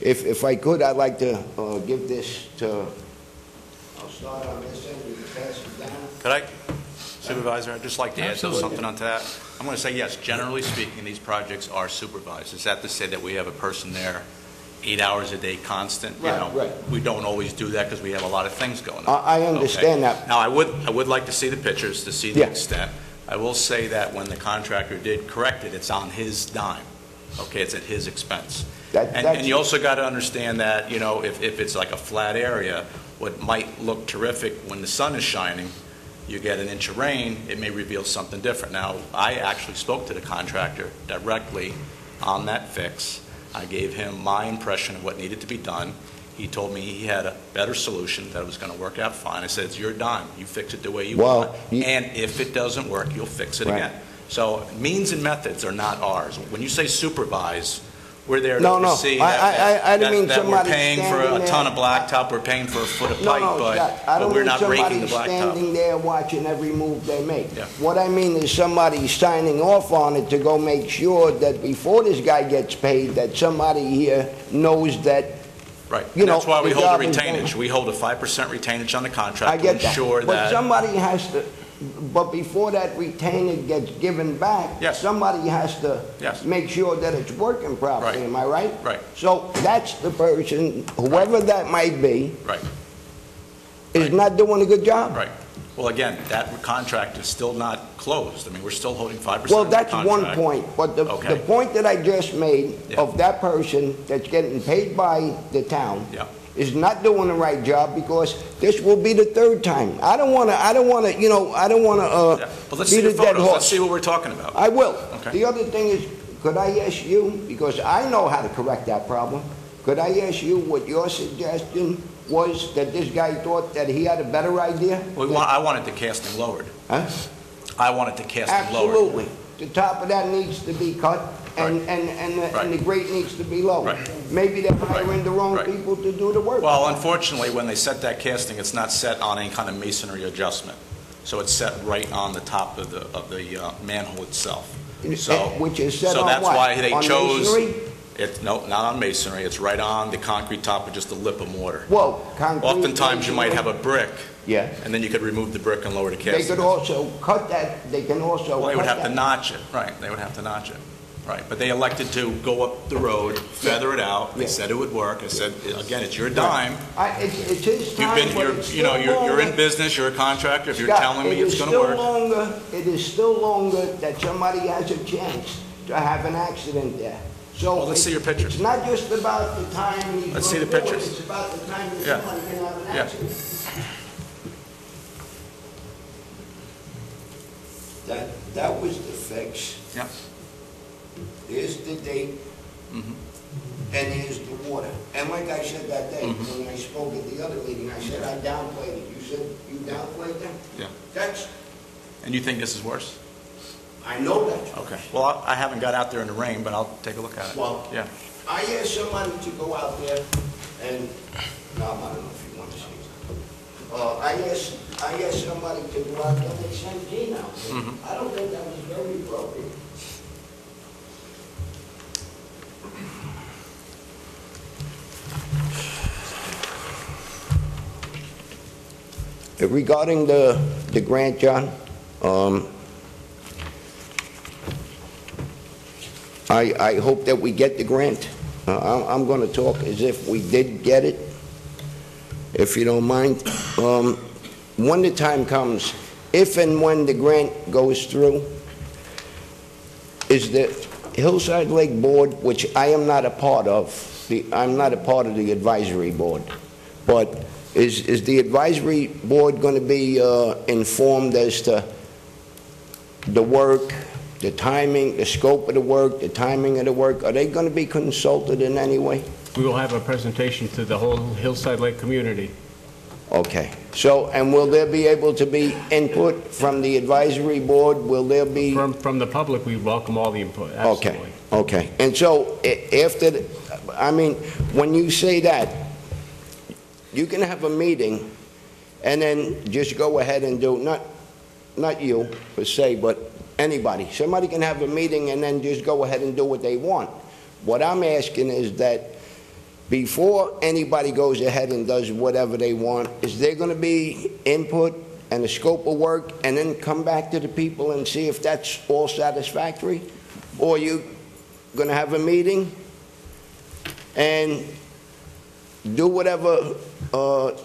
Speaker 13: If I could, I'd like to give this to, I'll start on this end, we can pass it down.
Speaker 8: Could I, Supervisor, I'd just like to add
Speaker 1: Absolutely.
Speaker 8: something onto that. I'm going to say, yes, generally speaking, these projects are supervised. Is that to say that we have a person there 8 hours a day constant? You
Speaker 13: Right,
Speaker 8: know,
Speaker 13: right.
Speaker 8: We don't always do that because we have a lot of things going on.
Speaker 13: I understand
Speaker 8: Okay.
Speaker 13: that.
Speaker 8: Now, I would like to see the pictures to see the
Speaker 13: Yeah.
Speaker 8: extent. I will say that when the contractor did correct it, it's on his dime. Okay, it's at his expense. And you also got to understand that, you know, if it's like a flat area, what might look terrific when the sun is shining, you get an inch of rain, it may reveal something different. Now, I actually spoke to the contractor directly on that fix. I gave him my impression of what needed to be done. He told me he had a better solution, that it was going to work out fine. I said, it's your dime. You fix it the way you want. And if it doesn't work, you'll fix it
Speaker 13: Right.
Speaker 8: again. So means and methods are not ours. When you say supervise, we're there to
Speaker 13: No, no.
Speaker 8: oversee
Speaker 13: I didn't mean
Speaker 8: that we're
Speaker 13: somebody
Speaker 8: paying for
Speaker 13: standing
Speaker 8: a ton
Speaker 13: there.
Speaker 8: of blacktop, we're paying for a foot of
Speaker 13: No,
Speaker 8: pipe,
Speaker 13: no, Scott, I
Speaker 8: but
Speaker 13: don't
Speaker 8: we're
Speaker 13: mean
Speaker 8: not breaking the
Speaker 13: somebody
Speaker 8: blacktop.
Speaker 13: standing there watching every move they make.
Speaker 8: Yeah.
Speaker 13: What I mean is somebody signing off on it to go make sure that before this guy gets paid, that somebody here knows that,
Speaker 8: Right.
Speaker 13: you know,
Speaker 8: That's why we
Speaker 13: the
Speaker 8: hold
Speaker 13: job
Speaker 8: the
Speaker 13: is
Speaker 8: retainage.
Speaker 13: done.
Speaker 8: We hold a 5% retainage on the
Speaker 13: I
Speaker 8: contract to
Speaker 13: get that.
Speaker 8: ensure
Speaker 13: But
Speaker 8: that.
Speaker 13: somebody has to, but before that retainage gets given back,
Speaker 8: Yes.
Speaker 13: somebody has to
Speaker 8: Yes.
Speaker 13: make sure that it's working properly,
Speaker 8: Right.
Speaker 13: am I right?
Speaker 8: Right.
Speaker 13: So that's the person, whoever that might be,
Speaker 8: Right,
Speaker 13: is not doing a good job.
Speaker 8: right. Well, again, that contract is still not closed. I mean, we're still holding 5%
Speaker 13: Well,
Speaker 8: of the
Speaker 13: that's
Speaker 8: contract.
Speaker 13: one point, but the
Speaker 8: Okay.
Speaker 13: point that I just made
Speaker 8: Yeah.
Speaker 13: of that person that's getting paid by the town
Speaker 8: Yeah.
Speaker 13: is not doing the right job, because this will be the third time. I don't wanna, you know, I don't wanna,
Speaker 8: Yeah. But let's see
Speaker 13: beat
Speaker 8: the
Speaker 13: a dead
Speaker 8: photos. Let's
Speaker 13: horse.
Speaker 8: see what we're talking about.
Speaker 13: I will.
Speaker 8: Okay.
Speaker 13: The other thing is, could I ask you, because I know how to correct that problem, could I ask you what your suggestion was, that this guy thought that he had a better idea?
Speaker 8: I wanted the casting lowered.
Speaker 13: Huh?
Speaker 8: I wanted the casting lowered.
Speaker 13: Absolutely. The top of that needs to be cut, and
Speaker 8: Right.
Speaker 13: the grate needs to be lowered.
Speaker 8: Right.
Speaker 13: Maybe they're hiring the wrong
Speaker 8: Right.
Speaker 13: people to do the work.
Speaker 8: Well, unfortunately, when they set that casting, it's not set on any kind of masonry adjustment. So it's set right on the top of the manhole itself. So,
Speaker 13: Which is set
Speaker 8: so
Speaker 13: on
Speaker 8: that's
Speaker 13: what?
Speaker 8: why they
Speaker 13: On
Speaker 8: chose.
Speaker 13: masonry?
Speaker 8: No, not on masonry. It's right on the concrete top with just a lip of mortar.
Speaker 13: Well, concrete.
Speaker 8: Oftentimes, you might have
Speaker 13: masonry.
Speaker 8: a brick,
Speaker 13: Yeah.
Speaker 8: and then you could remove the brick and lower the
Speaker 13: They
Speaker 8: casting.
Speaker 13: could also cut that, they can also
Speaker 8: Well, they would
Speaker 13: cut
Speaker 8: have to
Speaker 13: that.
Speaker 8: notch it, right, they would have to notch it, right. But they elected to go up the road, feather it out, they
Speaker 13: Yeah.
Speaker 8: said it would work, I said, again, it's your dime.
Speaker 13: It's his
Speaker 8: You've
Speaker 13: time,
Speaker 8: been,
Speaker 13: but
Speaker 8: you're,
Speaker 13: it's
Speaker 8: you know,
Speaker 13: still
Speaker 8: you're in
Speaker 13: longer.
Speaker 8: business, you're a contractor, if you're
Speaker 13: Scott,
Speaker 8: telling me it's gonna work.
Speaker 13: It is still longer that somebody has a chance to have an accident there. So
Speaker 8: Well, let's see your pictures.
Speaker 13: It's not just about the time he's
Speaker 8: Let's see
Speaker 13: gonna
Speaker 8: the
Speaker 13: do it,
Speaker 8: pictures.
Speaker 13: It's about the time that
Speaker 8: Yeah.
Speaker 13: somebody can have an
Speaker 8: Yeah.
Speaker 13: accident. That was the fix.
Speaker 8: Yeah.
Speaker 13: Here's the date,
Speaker 8: Mhm.
Speaker 13: and here's the water. And like I said that day,
Speaker 8: Mhm.
Speaker 13: when I spoke at the other meeting, I said I downplayed it. You said you downplayed that?
Speaker 8: Yeah.
Speaker 13: That's,
Speaker 8: And you think this is worse?
Speaker 13: I know that.
Speaker 8: Okay, well, I haven't got out there in the rain, but I'll take a look at it.
Speaker 13: Well,
Speaker 8: Yeah,
Speaker 13: I asked somebody to go out there And, no, I don't know if you want to see it. I asked somebody to go out there, they sent Dean out there. I don't think that was very appropriate. Regarding the grant, John, I hope that we get the grant. I'm going to talk as if we did get it, if you don't mind. When the time comes, if and when the grant goes through, is the Hillside Lake Board, which I am not a part of, I'm not a part of the advisory board, but is the advisory board going to be informed as to the work, the timing, the scope of the work, the timing of the work? Are they going to be consulted in any way?
Speaker 1: We will have a presentation to the whole Hillside Lake community.
Speaker 13: Okay. So, and will there be able to be input from the advisory board? Will there be?
Speaker 1: From the public, we welcome all the input, absolutely.
Speaker 13: Okay. And so, after, I mean, when you say that, you can have a meeting and then just go ahead and do, not you per se, but anybody. Somebody can have a meeting and then just go ahead and do what they want. What I'm asking is that before anybody goes ahead and does whatever they want, is there going to be input and a scope of work and then come back to the people and see if that's all satisfactory? Or are you going to have a meeting and do whatever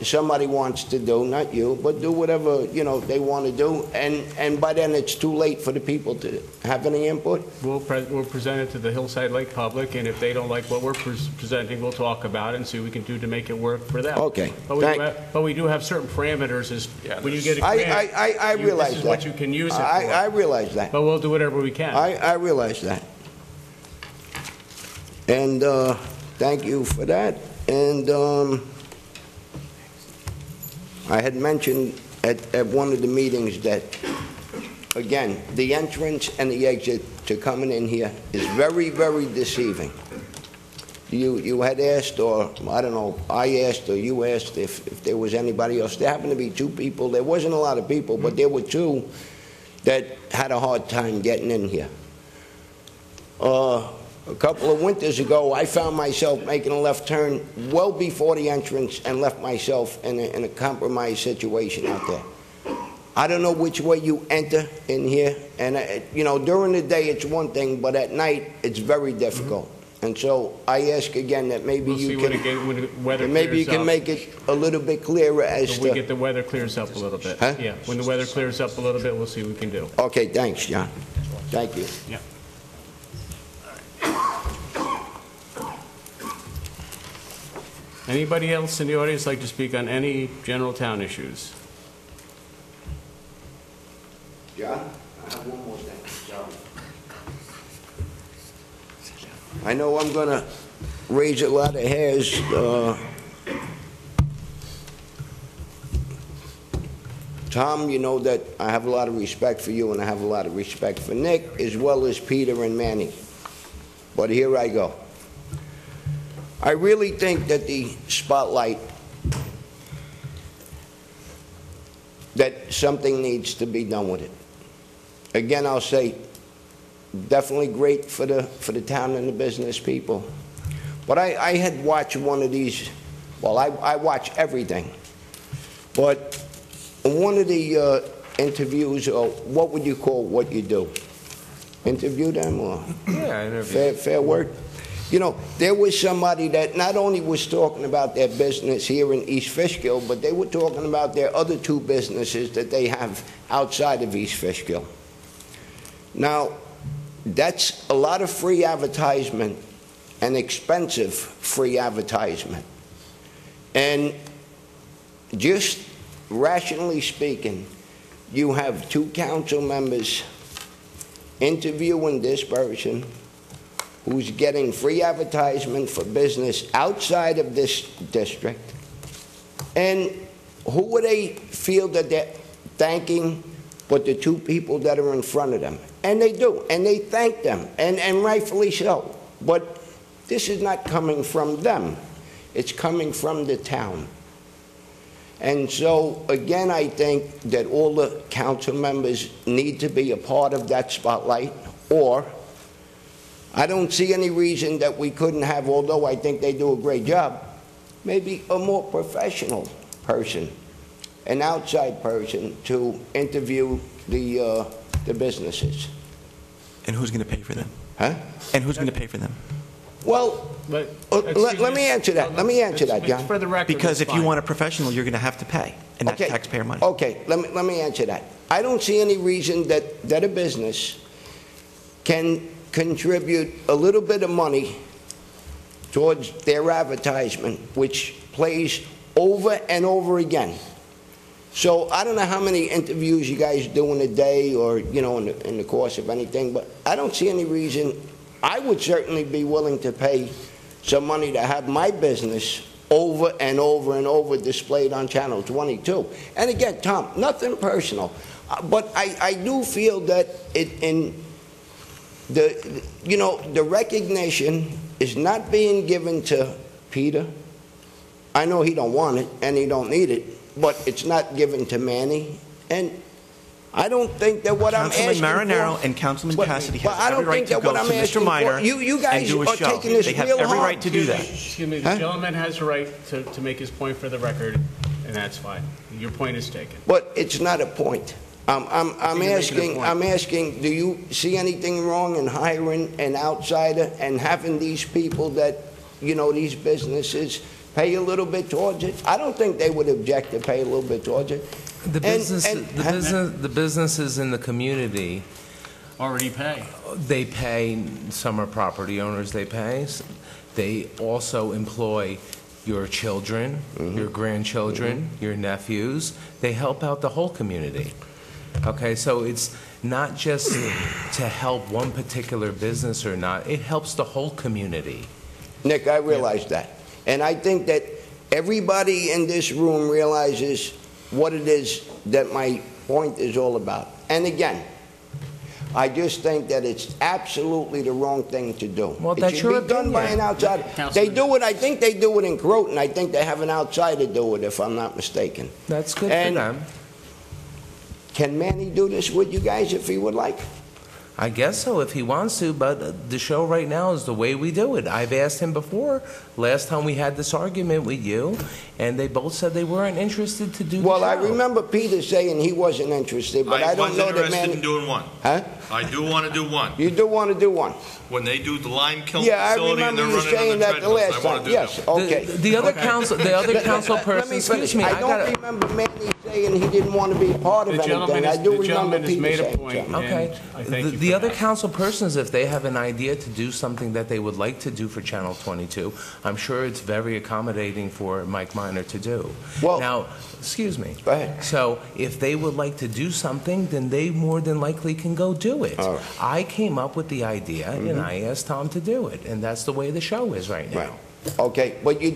Speaker 13: somebody wants to do, not you, but do whatever, you know, they want to do, and by then it's too late for the people to have any input?
Speaker 1: We'll present it to the Hillside Lake public, and if they don't like what we're presenting, we'll talk about it and see what we can do to make it work for them.
Speaker 13: Okay.
Speaker 1: But we do have certain parameters as when you get a grant.
Speaker 13: I realize that.
Speaker 1: This is what you can use it for.
Speaker 13: I realize that.
Speaker 1: But we'll do whatever we can.
Speaker 13: I realize that. And thank you for that. And I had mentioned at one of the meetings that, again, the entrance and the exit to coming in here is very, very deceiving. You had asked, or I don't know, I asked or you asked if there was anybody else. There happened to be two people. There wasn't a lot of people, but there were two that had a hard time getting in here. A couple of winters ago, I found myself making a left turn well before the entrance and left myself in a compromised situation out there. I don't know which way you enter in here, and you know, during the day it's one thing, but at night it's very difficult. And so I ask again that maybe
Speaker 1: when the weather
Speaker 13: maybe you
Speaker 1: clears
Speaker 13: can
Speaker 1: up.
Speaker 13: make it a little bit clearer as
Speaker 1: When we
Speaker 13: to.
Speaker 1: get the weather clears up a little bit.
Speaker 13: Huh?
Speaker 1: Yeah, when the weather clears up a little bit, we'll see what we can do.
Speaker 13: Okay, thanks, John. Thank you.
Speaker 1: Yeah. Anybody else in the audience like to speak on any general town issues?
Speaker 13: John, I have one more thing. Sorry. I know I'm going to raise a lot of hairs. Tom, you know that I have a lot of respect for you, and I have a lot of respect for Nick, as well as Peter and Manny. But here I go. I really think that the spotlight, that something needs to be done with it. Again, I'll say, definitely great for the town and the business people. But I had watched one of these, well, I watch everything. But in one of the interviews, or what would you call what you do? Interview them, or?
Speaker 3: Yeah, interview.
Speaker 13: Fair word? You know, there was somebody that not only was talking about their business here in East Fishkill, but they were talking about their other two businesses that they have outside of East Fishkill. Now, that's a lot of free advertisement, and expensive free advertisement. And just rationally speaking, you have two council members interviewing this person who's getting free advertisement for business outside of this district, and who would they feel that they're thanking but the two people that are in front of them? And they do, and they thank them, and rightfully so. But this is not coming from them. It's coming from the town. And so, again, I think that all the council members need to be a part of that spotlight, or I don't see any reason that we couldn't have, although I think they do a great job, maybe a more professional person, an outside person to interview the businesses.
Speaker 5: And who's going to pay for them?
Speaker 13: Huh?
Speaker 5: And who's going to pay for them?
Speaker 13: Well, let me answer that. Let me answer that, John.
Speaker 1: For the record,
Speaker 5: Because
Speaker 1: it's
Speaker 5: if you
Speaker 1: fine.
Speaker 5: want a professional, you're going to have to pay, and that's
Speaker 13: Okay.
Speaker 5: taxpayer money.
Speaker 13: Okay, let me answer that. I don't see any reason that a business can contribute a little bit of money towards their advertisement, which plays over and over again. So I don't know how many interviews you guys do in a day or, in the course of anything, but I don't see any reason. I would certainly be willing to pay some money to have my business over and over and over displayed on Channel 22. And again, Tom, nothing personal, but I do feel that the recognition is not being given to Peter. I know he don't want it and he don't need it, but it's not given to Manny. And I don't think that what I'm asking
Speaker 5: Councilman Marinaro
Speaker 13: for...
Speaker 5: and Councilman
Speaker 13: But-
Speaker 5: Cassidy
Speaker 13: but I
Speaker 5: have every
Speaker 13: don't
Speaker 5: right
Speaker 13: think
Speaker 5: to
Speaker 13: that
Speaker 5: go
Speaker 13: what I'm
Speaker 5: to Mr.
Speaker 13: asking for-
Speaker 5: Minor
Speaker 13: you guys
Speaker 5: and do a
Speaker 13: are
Speaker 5: show.
Speaker 13: taking this
Speaker 5: They have
Speaker 13: real
Speaker 5: every
Speaker 13: hard.
Speaker 5: right to do that.
Speaker 1: Excuse me,
Speaker 13: Huh?
Speaker 1: the gentleman has a right to make his point for the record, and that's fine. Your point is taken.
Speaker 13: But it's not a point. I'm
Speaker 1: you're making a point.
Speaker 13: asking, do you see anything wrong in hiring an outsider and having these people that, these businesses pay a little bit towards it? I don't think they would object to pay a little bit towards it.
Speaker 3: The businesses in the community,
Speaker 1: Already pay.
Speaker 3: they pay, some are property owners, they pay. They also employ your children, your grandchildren, your nephews. They help out the whole community. Okay, so it's not just to help one particular business or not, it helps the whole community.
Speaker 13: Nick, I realize that. And I think that everybody in this room realizes what it is that my point is all about. And again, I just think that it's absolutely the wrong thing to do.
Speaker 3: Well, that's your
Speaker 13: It should be done by
Speaker 3: opinion.
Speaker 13: an outsider. They do it, I think they do it in Croton. I think they have an outsider do it, if I'm not mistaken.
Speaker 3: That's good
Speaker 13: And-
Speaker 3: for them.
Speaker 13: Can Manny do this with you guys if he would like?
Speaker 3: I guess so if he wants to, but the show right now is the way we do it. I've asked him before, last time we had this argument with you, and they both said they weren't interested to do the show.
Speaker 13: Well, I remember Peter saying he wasn't interested, but I don't know that
Speaker 7: was interested
Speaker 13: Manny...
Speaker 7: in doing one.
Speaker 13: Huh?
Speaker 7: I do want to do one.
Speaker 13: You do want to do one?
Speaker 7: When they do the lime kiln
Speaker 13: Yeah, I
Speaker 7: facility and
Speaker 13: remember
Speaker 7: they're
Speaker 13: you
Speaker 7: running on
Speaker 13: saying
Speaker 7: the
Speaker 13: that the
Speaker 7: treadmills,
Speaker 13: last
Speaker 7: I want
Speaker 13: time.
Speaker 7: to do
Speaker 13: Yes,
Speaker 7: that one.
Speaker 13: okay.
Speaker 3: The other council
Speaker 13: Let
Speaker 3: person,
Speaker 13: me
Speaker 3: excuse
Speaker 13: finish.
Speaker 3: me,
Speaker 13: I don't remember Manny saying he didn't want to be a part of
Speaker 1: The
Speaker 13: anything. I do remember
Speaker 1: gentleman has
Speaker 13: Peter
Speaker 1: made a
Speaker 13: saying
Speaker 1: point.
Speaker 13: something.
Speaker 3: Okay.
Speaker 1: And I thank you
Speaker 3: The
Speaker 1: for
Speaker 3: other
Speaker 1: that.
Speaker 3: council persons, if they have an idea to do something that they would like to do for Channel 22, I'm sure it's very accommodating for Mike Minor to do.
Speaker 13: Well-
Speaker 3: Now, excuse me.
Speaker 13: Go ahead.
Speaker 3: So if they would like to do something, then they more than likely can go do it.
Speaker 13: All right.
Speaker 3: I came up with the idea, and I asked Tom to do it, and that's the way the show is right now.
Speaker 13: Right. Okay, but you're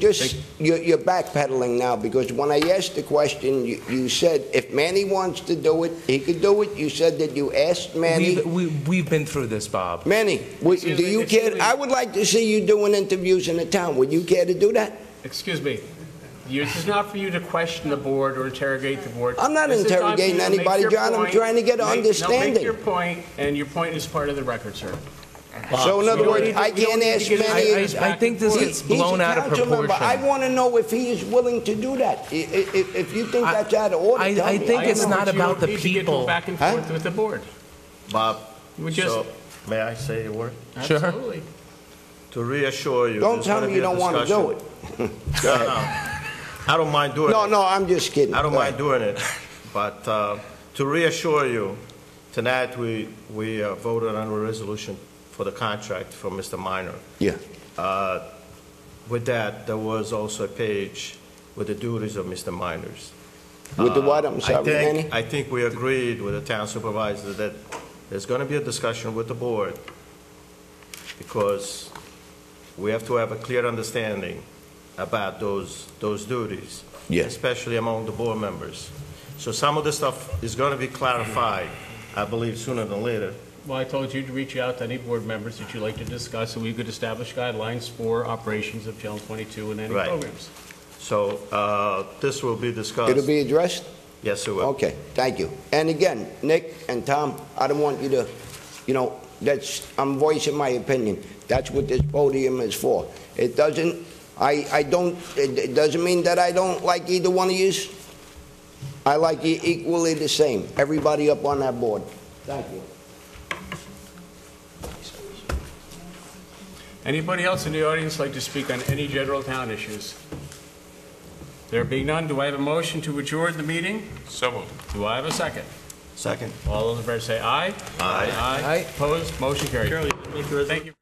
Speaker 13: backpedaling now, because when I asked the question, you said if Manny wants to do it, he could do it. You said that you asked Manny.
Speaker 3: We've been through this, Bob.
Speaker 13: Manny, do
Speaker 1: Excuse me,
Speaker 13: you
Speaker 1: excuse
Speaker 13: care?
Speaker 1: me.
Speaker 13: I would like to see you doing interviews in the town. Would you care to do that?
Speaker 1: Excuse me. It's not for you to question the board or interrogate the board.
Speaker 13: I'm not
Speaker 1: This is time for you
Speaker 13: interrogating
Speaker 1: to make
Speaker 13: anybody,
Speaker 1: your
Speaker 13: John. I'm
Speaker 1: point.
Speaker 13: trying to get an
Speaker 1: No, make
Speaker 13: understanding.
Speaker 1: your point, and your point is part of the record, sir.
Speaker 13: So in other words, I can't ask Manny.
Speaker 3: I think this gets blown out of
Speaker 13: He's a council member. I
Speaker 3: proportion.
Speaker 13: want to know if he is willing to do that. If you think that's out of order, tell
Speaker 3: I
Speaker 13: me.
Speaker 3: think
Speaker 1: I
Speaker 3: it's
Speaker 1: know,
Speaker 3: not
Speaker 1: but you
Speaker 3: about
Speaker 1: don't
Speaker 3: the
Speaker 1: need to get
Speaker 3: people.
Speaker 1: back and
Speaker 13: Huh?
Speaker 1: forth with the board.
Speaker 7: Bob,
Speaker 1: We just-
Speaker 7: so, may I say a word?
Speaker 3: Sure.
Speaker 1: Absolutely.
Speaker 7: To reassure you.
Speaker 13: Don't
Speaker 7: there's
Speaker 13: tell
Speaker 7: gonna
Speaker 13: me
Speaker 7: be
Speaker 13: you
Speaker 7: a
Speaker 13: don't want to do
Speaker 7: discussion.
Speaker 13: it.
Speaker 7: No, no. I don't mind doing it.
Speaker 13: No, I'm just kidding.
Speaker 7: I don't
Speaker 13: Go
Speaker 7: mind
Speaker 13: ahead.
Speaker 7: doing it, but to reassure you, tonight we voted on a resolution for the contract for Mr. Minor.
Speaker 13: Yeah.
Speaker 7: With that, there was also a page with the duties of Mr. Minors.
Speaker 13: With the what? I'm sorry, Manny?
Speaker 7: I think we agreed with the town supervisor that there's going to be a discussion with the board because we have to have a clear understanding about those duties,
Speaker 13: Yeah.
Speaker 7: especially among the board members. So some of the stuff is going to be clarified, I believe, sooner than later.
Speaker 1: Well, I told you to reach out to any board members that you'd like to discuss, so we could establish guidelines for operations of Channel 22 and any
Speaker 7: Right.
Speaker 1: programs.
Speaker 7: So this will be discussed.
Speaker 13: It'll be addressed?
Speaker 7: Yes, it will.
Speaker 13: Okay, thank you. And again, Nick and Tom, I don't want you to, I'm voicing my opinion. That's what this podium is for. It doesn't mean that I don't like either one of yous. I like you equally the same, everybody up on that board. Thank you.
Speaker 1: Anybody else in the audience like to speak on any general town issues? There being none, do I have a motion to adjourn the meeting?
Speaker 9: So moved.
Speaker 1: Do I have a second?
Speaker 11: Second.
Speaker 1: All those in favor say aye.
Speaker 7: Aye.
Speaker 1: Aye. Opposed? Motion carried. Thank you.